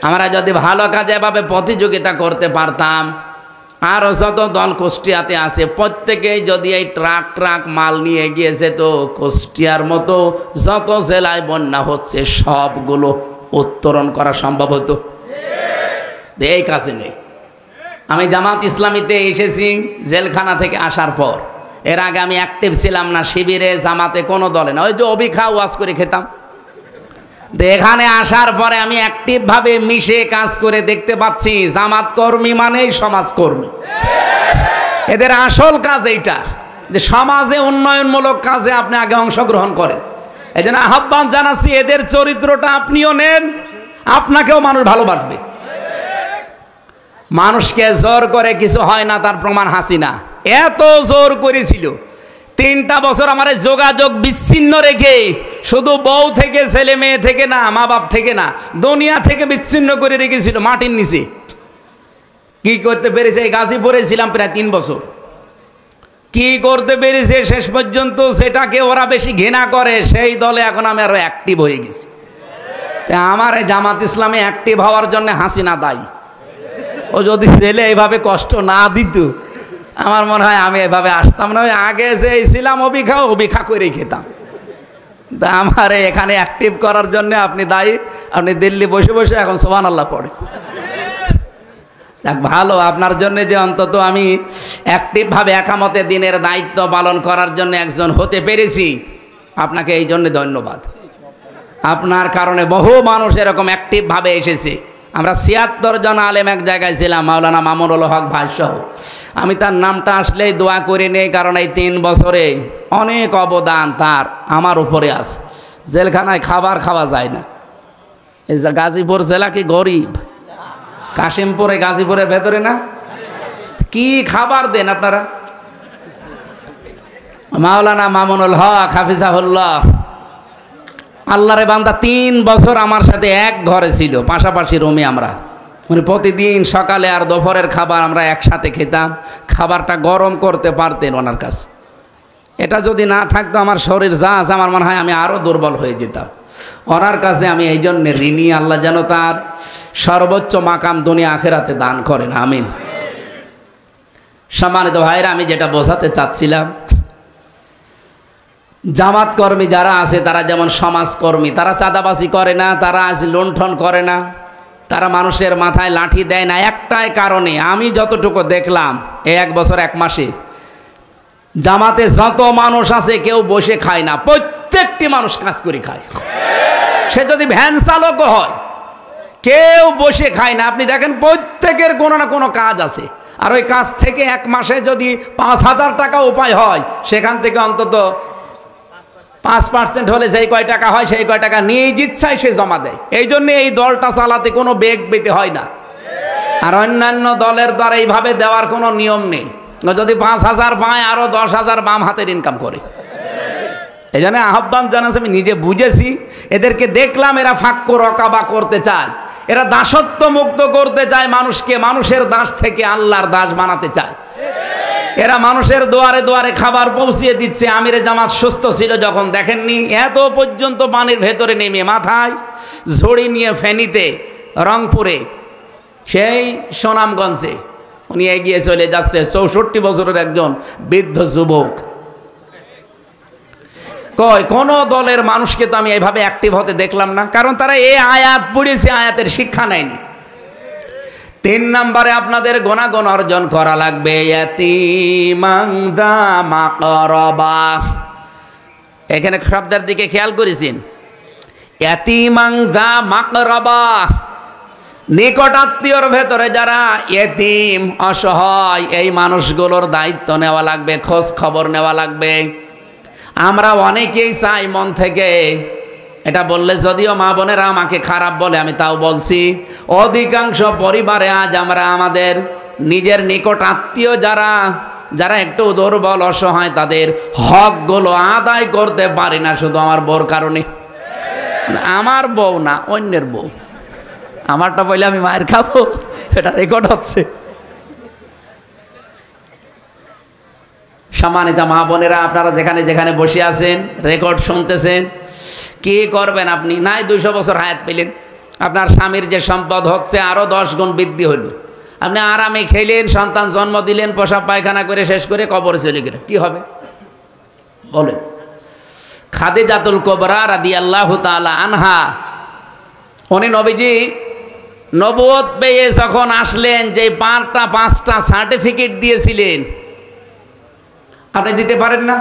আমরা যদি ভালো কাজে এভাবে প্রতিযোগিতা করতে পারতাম, আর যত দল কুষ্টিয়াতে আছে প্রত্যেকেই যদি এই ট্রাক মাল নিয়ে গিয়েছে, তো কুষ্টিয়ার মতো যত জেলায় বন্যা হচ্ছে সবগুলো উত্তরণ করা সম্ভব হতো। এই কাছে নেই। আমি জামাত ইসলামীতে এসেছি জেলখানা থেকে আসার পর। এর আগে আমি অ্যাক্টিভ ছিলাম না শিবিরে, জামাতে, কোনো দলে না। ওই যে অভিখা ওয়াজ করে খেতাম। এখানে আসার পরে আমি অ্যাক্টিভভাবে মিশে কাজ করে দেখতে পাচ্ছি জামাত কর্মী মানেই সমাজকর্মী। এদের আসল কাজ এইটা, যে সমাজে উন্নয়নমূলক কাজে আপনি আগে অংশগ্রহণ করেন। এই জন্য আহ্বান জানাচ্ছি, এদের চরিত্রটা আপনিও নেন, আপনাকেও মানুষ ভালোবাসবে। মানুষকে জোর করে কিছু হয় না, তার প্রমাণ হাসিনা। এত জোর করেছিল, 3টা বছর আমার যোগাযোগ বিচ্ছিন্ন রেখে, শুধু বউ থেকে, ছেলে মেয়ে থেকে না, মা বাপ থেকে না, দুনিয়া থেকে বিচ্ছিন্ন করে রেখেছিল মাটির নিচে। কি করতে পেরেছে? এই গাজীপুরে ছিলাম প্রায় 3 বছর। কি করতে পেরেছে শেষ পর্যন্ত, সেটাকে ওরা বেশি ঘৃণা করে, সেই দলে এখন আমি আরো অ্যাক্টিভ হয়ে গেছি। আমার এই জামাত ইসলামে অ্যাক্টিভ হওয়ার জন্য হাসিনা দায়ী। ও যদি ছেলে এইভাবে কষ্ট না দিত, আমার মনে হয় আমি এভাবে আসতাম না। আগে যে ছিলাম অভিখা করে খেতাম। তা আমার এখানে অ্যাক্টিভ করার জন্য আপনি দায়ী। আপনি দিল্লি বসে বসে এখন সুবহানাল্লাহ পড়ে। যাক, ভালো আপনার জন্য যে অন্তত আমি অ্যাক্টিভভাবে একামতে দিনের দায়িত্ব পালন করার জন্য একজন হতে পেরেছি, আপনাকে এই জন্য ধন্যবাদ। আপনার কারণে বহু মানুষ এরকম অ্যাক্টিভভাবে এসেছে। আমরা 76 জন আলেম এক জায়গায় ছিলাম, মাওলানা মামুনুল হক ভাইসহ। আমি তার নামটা আসলেই দোয়া করে নেই, কারণ এই 3 বছরে অনেক অবদান তার আমার উপরে আছে। জেলখানায় খাবার খাওয়া যায় না। এই যে গাজীপুর জেলা কি গরিব? কাশিমপুরে, গাজীপুরের ভেতরে না, কি খাবার দেন আপনারা? মাওলানা মামুনুল হক হাফিজাহুল্লাহ, আল্লাহরে বান্দা, 3 বছর আমার সাথে এক ঘরে ছিল, পাশাপাশি রুমে। আমরা মানে প্রতিদিন সকালে আর দুপুরের খাবার আমরা একসাথে খেতাম। খাবারটা গরম করতে পারতেন ওনার কাছে। এটা যদি না থাকতো আমার শরীর যা আছে আমার মনে হয় আমি আরও দুর্বল হয়ে যেতাম। ওনার কাছে আমি এই জন্য ঋণী, আল্লাহ যেন তার সর্বোচ্চ মাকাম দুনিয়া আখেরাতে দান করেন, আমিন। সম্মানিত ভাইরা, আমি যেটা বোঝাতে চাচ্ছিলাম, জামাত কর্মী যারা আছে তারা যেমন সমাজকর্মী, তারা চাঁদাবাজি করে না, তারা আজ লুণ্ঠন করে না, তারা মানুষের মাথায় লাঠি দেয় না। একটাই কারণে, আমি যতটুকু দেখলাম এই 1 বছর 1 মাসে জামাতে যত মানুষ আছে কেউ বসে খায় না, প্রত্যেকটি মানুষ কাজ করে খায়। সে যদি ভ্যান চালকও হয়, কেউ বসে খায় না। আপনি দেখেন প্রত্যেকের কোনো না কোনো কাজ আছে। আর ওই কাজ থেকে 1 মাসে যদি 5,000 টাকা উপায় হয়, সেখান থেকে অন্তত 5% হলে যেই কয় টাকা হয় সেই কয় টাকা নিয়ে ইচ্ছায় সে জমা দেয়। এই জন্য এই দলটা চালাতে কোনো বেগ পেতে হয় না। আর অন্যান্য দলের দ্বারা এইভাবে দেওয়ার কোনো নিয়ম নেই। যদি 5,000 পায়, আরও 10,000 বাম হাতের ইনকাম করে। এই জন্য আহ্বান জানাচ্ছি, আমি নিজে বুঝেছি, এদেরকে দেখলাম এরা ফাক্কু রকাবা করতে চায়, এরা দাসত্ব মুক্ত করতে চায় মানুষকে, মানুষের দাস থেকে আল্লাহর দাস বানাতে চায়। এরা মানুষের দুয়ারে দুয়ারে খাবার পৌঁছিয়ে দিচ্ছে। আমিরে জামাত সুস্থ ছিল যখন, দেখেননি এত পর্যন্ত পানির ভেতরে নেমে মাথায় ঝুড়ি নিয়ে ফেনীতে, রংপুরে, সেই সুনামগঞ্জে উনি এগিয়ে চলে যাচ্ছে। 64 বছরের একজন বৃদ্ধ যুবক। কোন দলের মানুষকে তো আমি এইভাবে অ্যাক্টিভ হতে দেখলাম না, কারণ তারা এই আয়াত পড়েছে, আয়াতের শিক্ষা নেয়নি। 3 নম্বরে আপনাদের গুণাগুণ অর্জন করা লাগবে, ইয়াতীমান যা মাকরাবা। এখানে শব্দের দিকে খেয়াল করেছেন, ইয়াতীমান যা মাকরাবা, নিকট আত্মীয়র ভেতরে যারা ইয়েতিম, অসহায়, এই মানুষগুলোর দায়িত্ব নেওয়া লাগবে, খোঁজ খবর নেওয়া লাগবে। আমরা অনেকেই চাই মন থেকে, এটা বললে যদিও মা বোনেরা আমাকে খারাপ বলে, আমি তাও বলছি, অধিকাংশ পরিবারে আজ আমরা আমাদের নিজের নিকট আত্মীয় যারা যারা একটু দুর্বল অসহায়, তাদের হকগুলো আদায় করতে পারি না, শুধু আমার বউর কারণে। আমার বউ না, অন্যের বউ। আমারটা বলে আমি মায়ের খাবো, এটা রেকর্ড হচ্ছে। সম্মানিত মা বোনেরা, আপনারা যেখানে যেখানে বসে আছেন, রেকর্ড শুনতেছেন, কি করবেন আপনি? নাই 200 বছর হায়াত পেলেন, আপনার স্বামীর যে সম্পদ হচ্ছে আরও 10 গুণ বৃদ্ধি হইল। আপনি আরামে খেলেন, সন্তান জন্ম দিলেন, পেশাব পায়খানা করে শেষ করে কবরে চলে গেলেন, কি হবে বলেন? খাদিজাতুল কুবরা রাদিয়াল্লাহু তাআলা আনহা, উনি নবীজি নবুয়ত পেয়ে যখন আসলেন, যে 5টা সার্টিফিকেট দিয়েছিলেন, আপনি দিতে পারেন না।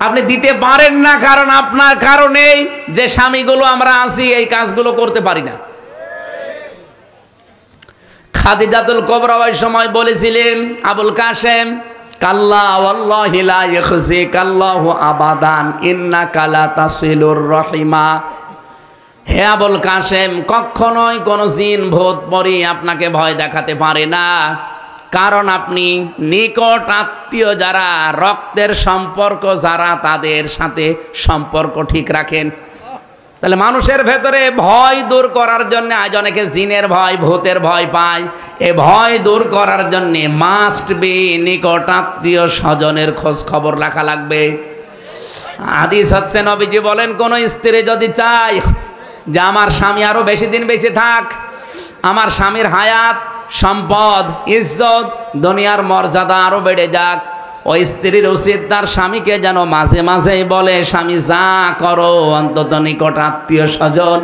আপনি দিতে পারেন না কারণ আপনার কারণেই যে স্বামীগুলো আমরা আছি এই কাজগুলো করতে পারি না। খাদিজাতুল কুবরা ওই সময় বলেছিলেন, আবুল কাসেম, কাল্লা ওয়াল্লাহি লা ইয়াখজিকাল্লাহু আবাদান ইন্নাকা লা তাসিলুর রহিমা। হে আবুল কাসেম, কখনোই কোন জিন ভূত পরি আপনাকে ভয় দেখাতে পারে না, কারণ আপনি নিকট আত্মীয় যারা, রক্তের সম্পর্ক যারা, তাদের সাথে সম্পর্ক ঠিক রাখেন। তাহলে মানুষের ভেতরে ভয় দূর করার জন্য, আজ অনেকে জিনের ভয়, ভূতের ভয় পায়, এ ভয় দূর করার জন্য মাস্ট বি নিকট আত্মীয় স্বজনের খোঁজ খবর রাখা লাগবে। হাদিস হচ্ছে, নবীজি বলেন, কোন স্ত্রী যদি চায় যে আমার স্বামী আরো বেশি দিন বেঁচে থাক, আমার স্বামীর হায়াত, সম্পদ, ইজ্জত, দুনিয়ার মর্যাদা আরো বেড়ে যাক, ওই স্ত্রীর উচিত তার স্বামীকে যেন মাঝে মাঝেই বলে, স্বামী যা করো অন্তত নিকট আত্মীয় স্বজন,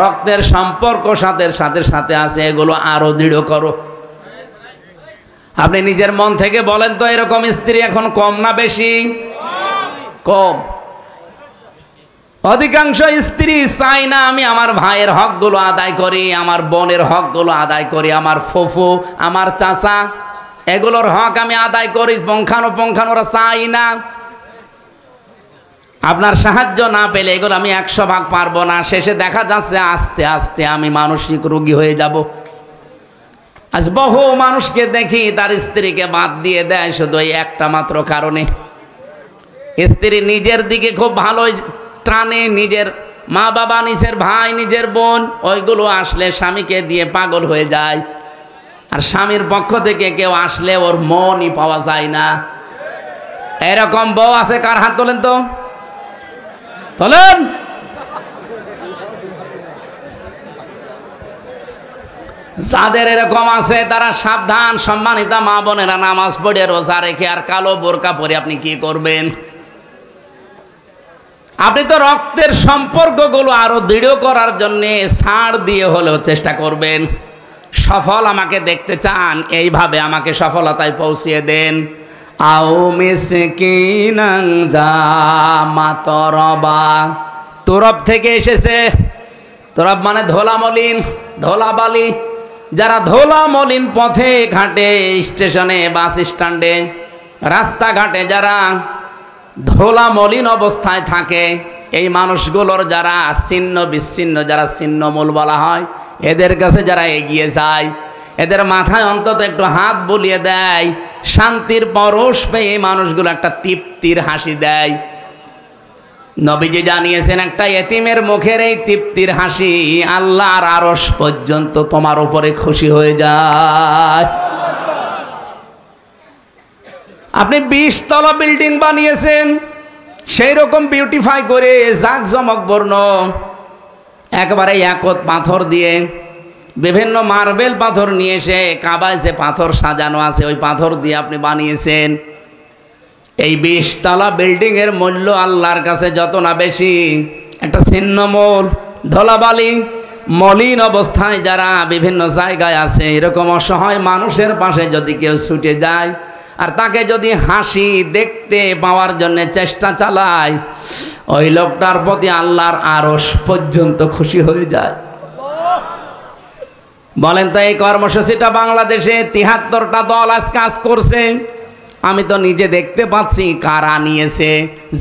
রক্তের সম্পর্ক সাথে সাথে সাথে আছে, এগুলো আরো দৃঢ় করো। আপনি নিজের মন থেকে বলেন তো, এরকম স্ত্রী এখন কম না বেশি? কম। অধিকাংশ স্ত্রী চায় না আমি আমার ভাইয়ের হকগুলো আদায় করি, আমার বোনের হকগুলো আদায় করি, আমার ফুফু, আমার চাচা, এগুলোর হক আমি আদায় করি, পুঙ্খানুপুঙ্খানু ওরা চাই না। আপনার সাহায্য না পেলে এগুলো আমি 100 ভাগ পারবো না। শেষে দেখা যাচ্ছে আস্তে আস্তে আমি মানসিক রোগী হয়ে যাব। আজ বহু মানুষকে দেখি তার স্ত্রীকে বাদ দিয়ে দেয় শুধু এই একটা মাত্র কারণে। স্ত্রী নিজের দিকে খুব ভালোই টানে, নিজের মা বাবা, নিজের ভাই, নিজের বোন, ওইগুলো আসলে স্বামীকে দিয়ে পাগল হয়ে যায়। আর স্বামীর পক্ষ থেকে কেউ আসলে ওর মনই পাওয়া যায় না। এরকম বউ আছে কার? হাত তোলেন তো, তোলেন। যাদের এরকম আছে তারা সাবধান। সম্মানিতা মা বোনেরা, নামাজ পড়ে রোজা রেখে আর কালো বোরকা পরে আপনি কি করবেন? আপনি তো রক্তের সম্পর্কগুলো আরো দৃঢ় করার জন্য ছাড় দিয়ে হলেও চেষ্টা করবেন। সফল আমাকে দেখতে চান, এইভাবে আমাকে সফলতায় পৌঁছিয়ে দেন। আও মিসকিনান যা মাতরবা, তোরব থেকে এসেছে। তোরব মানে ধোলা মলিন, ধোলা বালি। যারা ধোলা মলিন পথে ঘাটে, স্টেশনে, বাস স্ট্যান্ডে, রাস্তাঘাটে যারা ধোলা মলিন অবস্থায় থাকে, এই মানুষগুলোর যারা ছিন্ন বিচ্ছিন্ন, যারা ছিন্নমূল বলা হয়, এদের কাছে যারা এগিয়ে যায়, এদের মাথায় অন্তত একটু হাত বুলিয়ে দেয়, শান্তির পরশ পেয়ে এই মানুষগুলো একটা তৃপ্তির হাসি দেয়। নবীজি জানিয়েছেন, একটা এতিমের মুখের এই তৃপ্তির হাসি আল্লাহর আরশ পর্যন্ত তোমার উপরে খুশি হয়ে যায়। আপনি 20 তলা বিল্ডিং বানিয়েছেন, সেই রকম বিউটিফাই করে জাঁকজমক বর্ণ একবারে একত পাথর দিয়ে, বিভিন্ন মার্বেল পাথর নিয়ে এসে কাবায় যে পাথর সাজানো আছে ওই পাথর দিয়ে আপনি বানিয়েছেন। এই 20 তলা বিল্ডিং এর মূল্য আল্লাহর কাছে যত না বেশি, একটা ছিন্নমূল ধলাবালি মলিন অবস্থায় যারা বিভিন্ন জায়গায় আছে, এরকম অসহায় মানুষের পাশে যদি কেউ ছুটে যায় আর তাকে যদি হাসি দেখতে পাওয়ার জন্য চেষ্টা চালায়, ওই লোকটার প্রতি আল্লাহর আরশ পর্যন্ত খুশি হয়ে যায়। বলেন তো, এই কর্মসূচিটা বাংলাদেশে 73টা দল আজ কাজ করছে। আমি তো নিজে দেখতে পাচ্ছি কারা নিয়েছে।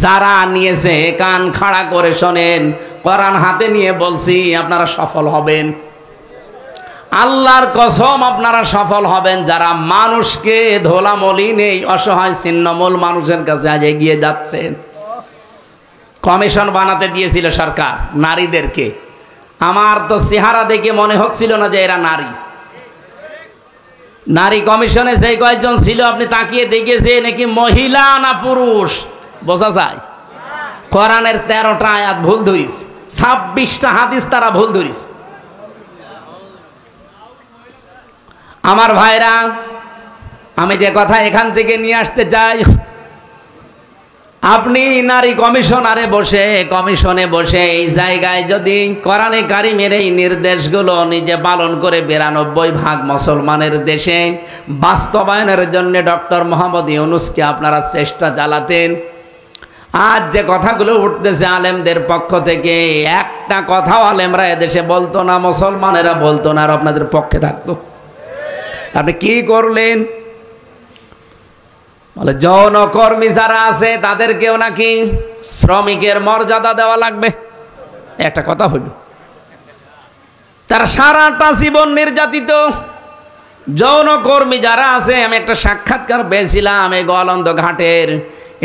যারা নিয়েছে কান খাড়া করে শোনেন, কোরআন হাতে নিয়ে বলছি আপনারা সফল হবেন। আল্লাহর কসম আপনারা সফল হবেন, যারা মানুষকে ধোলা মলিন এই অসহায় ছিন্নমূল মানুষের কাছে আজ এগিয়ে যাচ্ছেন। কমিশন বানাতে দিয়েছিল সরকার নারীদেরকে। আমার তো চেহারা দেখে মনে হচ্ছিল না যে এরা নারী। নারী কমিশনে যে কয়েকজন ছিল আপনি তাকিয়ে দেখেছে নাকি মহিলা না পুরুষ বোঝা যায়। কোরআনের 13টা আয়াত ভুল ধরিস, 26টা হাদিস তারা ভুল ধরিস। আমার ভাইরা, আমি যে কথা এখান থেকে নিয়ে আসতে চাই, আপনি নারী কমিশনারে বসে, কমিশনে বসে এই জায়গায় যদি কোরআনে কারিমের এই নির্দেশগুলো নিজে পালন করে 92% মুসলমানের দেশে বাস্তবায়নের জন্য ডক্টর মোহাম্মদ ইউনূসকে আপনারা চেষ্টা চালাতেন, আজ যে কথাগুলো উঠতেছে আলেমদের পক্ষ থেকে, একটা কথাও আলেমরা এদেশে বলতো না, মুসলমানেরা বলতো না, আর আপনাদের পক্ষে থাকতো। আপনি কি করলেন? বলে যৌনকর্মী যারা আছে তাদেরকেও নাকি শ্রমিকের মর্যাদা দেওয়া লাগবে। একটা কথা হইল, তারা সারাটা জীবন নির্যাতিত। যৌনকর্মী যারা আছে, আমি একটা সাক্ষাৎকার পেয়েছিলাম এই গোয়ালন্দ ঘাটের।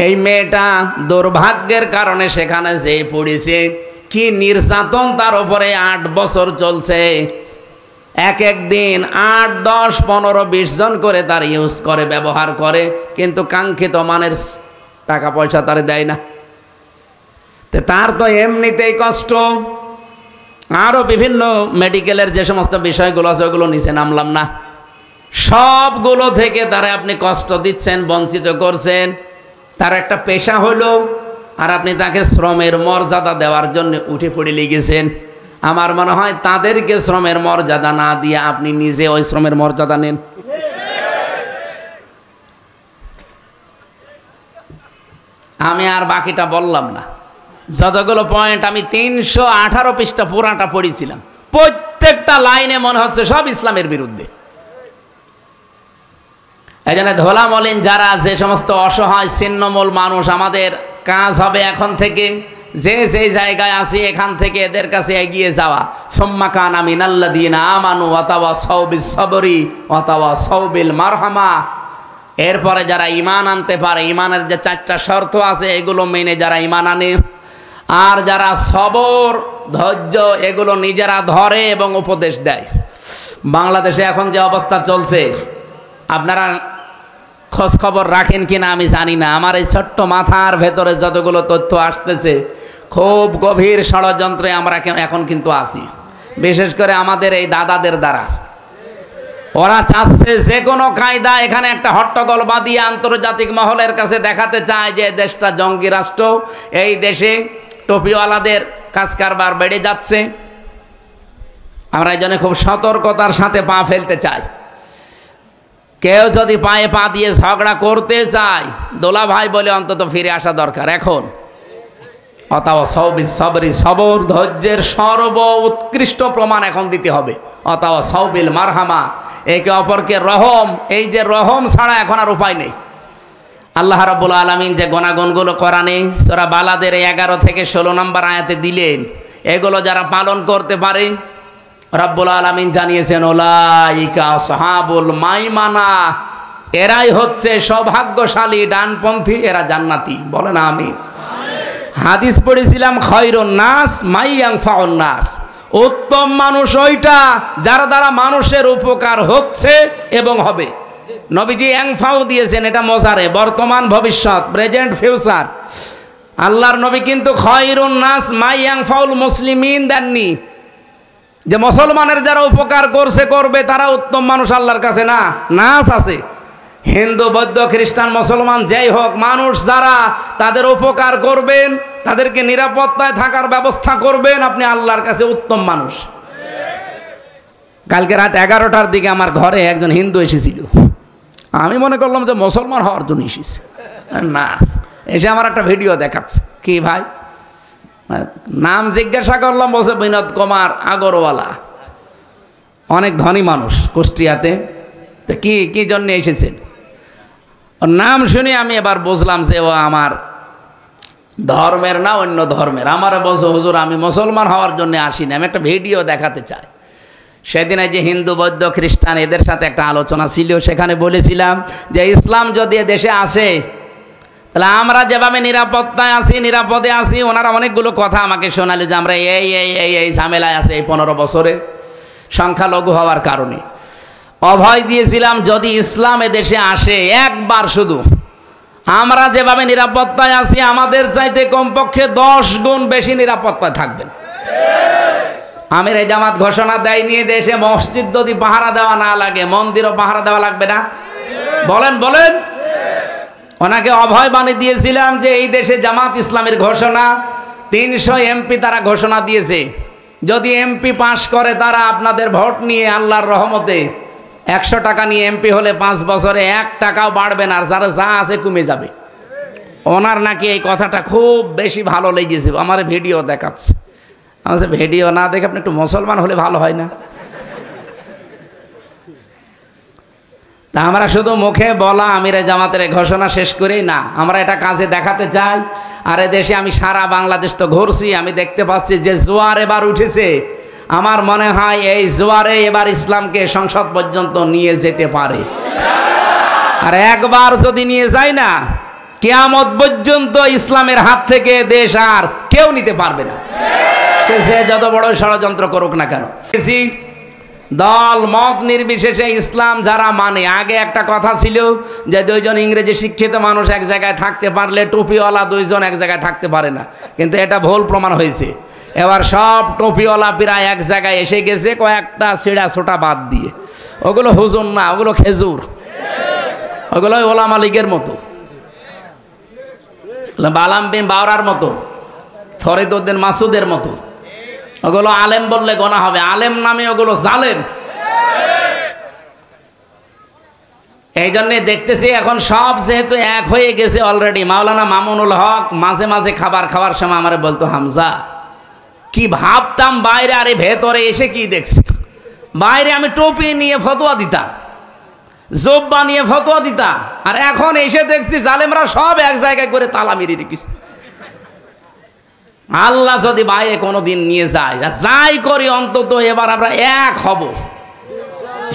এই মেয়েটা দুর্ভাগ্যের কারণে সেখানে যে পড়েছে, কি নির্যাতন তার উপরে 8 বছর চলছে। এক এক দিন 8, 10, 15, 20 জন করে তার ইউজ করে, ব্যবহার করে, কিন্তু কাঙ্ক্ষিত মানের টাকা পয়সা তার দেয় না। তার তো এমনিতেই কষ্ট, আরও বিভিন্ন মেডিকেলের যে সমস্ত বিষয়গুলো আছে ওগুলো নিচে নামলাম না, সবগুলো থেকে তারা আপনি কষ্ট দিচ্ছেন, বঞ্চিত করছেন। তার একটা পেশা হলো, আর আপনি তাকে শ্রমের মর্যাদা দেওয়ার জন্য উঠে পড়ে লেগেছেন। আমার মনে হয় তাদেরকে শ্রমের মর্যাদা না দিয়ে আপনি নিজে ওই শ্রমের মর্যাদা নেন। আমি আর বাকিটা বললাম না, যতগুলো পয়েন্ট আমি 318 পৃষ্ঠা পুরাটা পড়েছিলাম, প্রত্যেকটা লাইনে মনে হচ্ছে সব ইসলামের বিরুদ্ধে। এই জন্য ধোলা মলিন যারা, যে সমস্ত অসহায় ছিন্নমূল মানুষ, আমাদের কাজ হবে এখন থেকে যে যেই জায়গায় আছি এখান থেকে এদের কাছে এগিয়ে যাওয়া। সুম্মা কানা মিনাল্লাযীনা আমানু ওয়া তাওয়াসাউ বিস-সাবরি ওয়া তাওয়াসাউ বিল মারহামা। এরপরে যারা ঈমান আনতে পারে, ঈমানের যে 4টা শর্ত আছে এগুলো মেনে যারা ঈমান আনে, আর যারা সবর, ধৈর্য এগুলো নিজেরা ধরে এবং উপদেশ দেয়। বাংলাদেশে এখন যে অবস্থা চলছে আপনারা খোঁজ খবর রাখেন কিনা আমি জানি না। আমার এই ছোট্ট মাথার ভেতরে যতগুলো তথ্য আসতেছে, খুব গভীর ষড়যন্ত্রে আমরা এখন কিন্তু আছি, বিশেষ করে আমাদের এই দাদাদের দ্বারা। ওরা চাচ্ছে যে কোনো কায়দা এখানে একটা হট্টগোল বাঁধিয়ে আন্তর্জাতিক মহলের কাছে দেখাতে চায় যে দেশটা জঙ্গি রাষ্ট্র, এই দেশে টপিওয়ালাদের কাজ কারবার বেড়ে যাচ্ছে। আমরা এই জন্য খুব সতর্কতার সাথে পা ফেলতে চাই। কেউ যদি পায়ে পা দিয়ে ঝগড়া করতে চায়, দোলা ভাই বলে অন্তত ফিরে আসা দরকার এখন। অতাও সবরি, সবর ধৈর্যের সর্ব উৎকৃষ্ট প্রমাণ এখন দিতে হবে। অতাও সৌবিল মারহামা, একে অপরকে রহম, এই যে রহম ছাড়া এখন আর উপায় নেই। আল্লাহ রাব্বুল আলামিন যে গুণাগুণগুলো কোরআনে সূরা বালাদের 11 থেকে 16 নম্বর আয়াতে দিলেন, এগুলো যারা পালন করতে পারে রব্বুল আলামিন জানিয়েছেন উলাইকা আসহাবুল মাইমানা, এরাই হচ্ছে সৌভাগ্যশালী ডানপন্থী, এরা জান্নাতি। বলেন আমিন। হাদিস পড়েছিলাম খয়রুন নাস মাইয়ানফাউন নাস, উত্তম মানুষ ওইটা যার দ্বারা মানুষের উপকার হচ্ছে এবং হবে। নবীজি ইয়াংফাউ দিয়েছেন, এটা মজারে, বর্তমান ভবিষ্যৎ, প্রেজেন্ট ফিউচার। আল্লাহর নবী কিন্তু খয়রুন নাস মাইয়ানফাউল মুসলিমিন দেননি, যে মুসলমানের যারা উপকার করছে করবে তারা উত্তম মানুষ আল্লাহর কাছে না। নাস আছে, হিন্দু বৌদ্ধ খ্রিস্টান মুসলমান যেই হোক, মানুষ যারা তাদের উপকার করবেন, তাদেরকে নিরাপত্তায় থাকার ব্যবস্থা করবেন, আপনি আল্লাহর কাছে উত্তম মানুষ। কালকে রাত 11টার দিকে আমার ঘরে একজন হিন্দু এসেছিল। আমি মনে করলাম যে মুসলমান হওয়ার জন্য এসেছে, না, এসে আমার একটা ভিডিও দেখাচ্ছে। কি ভাই নাম জিজ্ঞাসা করলাম, বলছে বিনোদ কুমার আগরওয়ালা, অনেক ধনী মানুষ কুষ্টিয়াতে। তো কি জন্য এসেছেন? ওর নাম শুনে আমি এবার বুঝলাম যে ও আমার ধর্মের না, অন্য ধর্মের। আমার বলছে হুজুর আমি মুসলমান হওয়ার জন্য আসিনি, আমি একটা ভিডিও দেখাতে চাই। সেদিন যে হিন্দু বৌদ্ধ খ্রিস্টান এদের সাথে একটা আলোচনা ছিল, সেখানে বলেছিলাম যে ইসলাম যদি দেশে আসে তাহলে আমরা যেভাবে নিরাপত্তায় আছি, নিরাপদে আছি, ওনারা অনেকগুলো কথা আমাকে শোনালো যে আমরা এই ঝামেলায় আছে এই 15 বছরে সংখ্যালঘু হওয়ার কারণে। অভয় দিয়েছিলাম যদি ইসলাম দেশে আসে একবার, শুধু আমরা যেভাবে নিরাপত্তায় আছি আমাদের চাইতে কমপক্ষে 10 গুণ বেশি নিরাপত্তায় থাকবেন। আমির জামাত ঘোষণা দেয়নি দেশে মসজিদ যদি পাহারা দেওয়া না লাগে, মন্দিরও পাহারা দেওয়া লাগবে না? বলেন বলেন। ওনাকে অভয় বাণী দিয়েছিলাম যে এই দেশে জামাত ইসলামের ঘোষণা, 300 এমপি তারা ঘোষণা দিয়েছে, যদি এমপি পাশ করে তারা আপনাদের ভোট নিয়ে আল্লাহর রহমতে 100 টাকা নিয়ে এমপি হলে 5 বছরে 1 টাকাও বাড়বে না, আর যারা যা আছে কমে যাবে। ওনার নাকি এই কথাটা খুব বেশি ভালো লেগেছে, আমার ভিডিও দেখাচ্ছে। আমার ভিডিও না দেখে আপনি একটু মুসলমান হলে ভালো হয় না? তা আমরা শুধু মুখে বলা আমিরে জামাতের ঘোষণা শেষ করেই না, আমরা এটা কাজে দেখাতে চাই। আর দেশে আমি সারা বাংলাদেশ তো ঘুরছি, আমি দেখতে পাচ্ছি যে জোয়ার এবার উঠেছে। আমার মনে হয় এই জোয়ারে এবার ইসলামকে সংসদ পর্যন্ত নিয়ে যেতে পারে। আর একবার যদি নিয়ে যায় না, কিয়ামত পর্যন্ত ইসলামের হাত থেকে দেশ আর কেউ নিতে পারবে না, সে যত বড় ষড়যন্ত্র করুক না কেন। দল মত নির্বিশেষে ইসলাম যারা মানে, আগে একটা কথা ছিল যে 2 জন ইংরেজি শিক্ষিত মানুষ এক জায়গায় থাকতে পারলে টুপিওয়ালা 2 জন এক জায়গায় থাকতে পারে না, কিন্তু এটা ভুল প্রমাণ হয়েছে। এবার সব টুপিওয়ালা প্রায় এক জায়গায় এসে গেছে, কয়েকটা ছিঁড়া ছোটা বাদ দিয়ে। ওগুলো হুজুর না, ওগুলো খেজুর, ওগুলো ওলামা লীগের মতো, বালাম বিন বাওরার মতো, ফরিদ উদ্দিন মাসুদের মতো। ওগুলো আলেম বললে গোনা হবে, আলেম নামে ওগুলো জালেম। এই জন্যে দেখতেছি এখন সব যেহেতু এক হয়ে গেছে অলরেডি। মাওলানা মামুনুল হক মাঝে মাঝে খাবার খাওয়ার সময় আমারে বলতো, হামজা কি ভাবতাম বাইরে, আরে ভেতরে এসে কি দেখছি। বাইরে আমি টুপি নিয়ে ফতোয়া দিতাম, জব্বা নিয়ে ফতোয়া দিতাম, আর এখন এসে দেখছি জালেমরা সব এক জায়গায় করে তালা মেরে রেখেছে। আল্লাহ যদি বাইরে কোনোদিন নিয়ে যায়, যাই করি অন্তত এবার আমরা এক হব,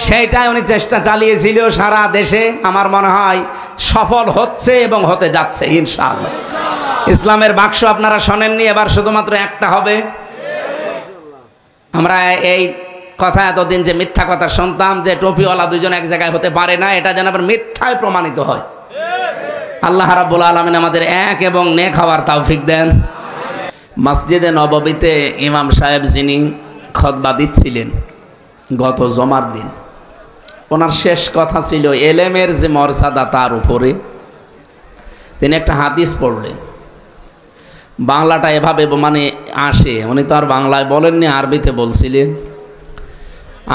সেইটাই উনি চেষ্টা চালিয়েছিল সারা দেশে। আমার মনে হয় সফল হচ্ছে এবং হতে যাচ্ছে ইনশাআল্লাহ। ইসলামের বাক্স আপনারা শোনেননি, এবার শুধুমাত্র একটা হবে। আমরা এই কথা এতদিন যে মিথ্যা কথা শুনতাম যে টুপিওয়ালা 2 জন এক জায়গায় হতে পারে না, এটা যেন আবার মিথ্যায় প্রমাণিত হয়। আল্লাহ রাব্বুল আলামিন আমাদের এক এবং নেক হওয়ার তৌফিক দেন। মসজিদে নববীতে ইমাম সাহেব যিনি খুতবা দিচ্ছিলেন গত জুমার দিন, ওনার শেষ কথা ছিল এলেমের যে মর্যাদা তার উপরে। তিনি একটা হাদিস পড়লেন, বাংলাটা এভাবে মানে আসে, উনি তো আর বাংলায় বলেননি, আরবিতে বলছিলেন।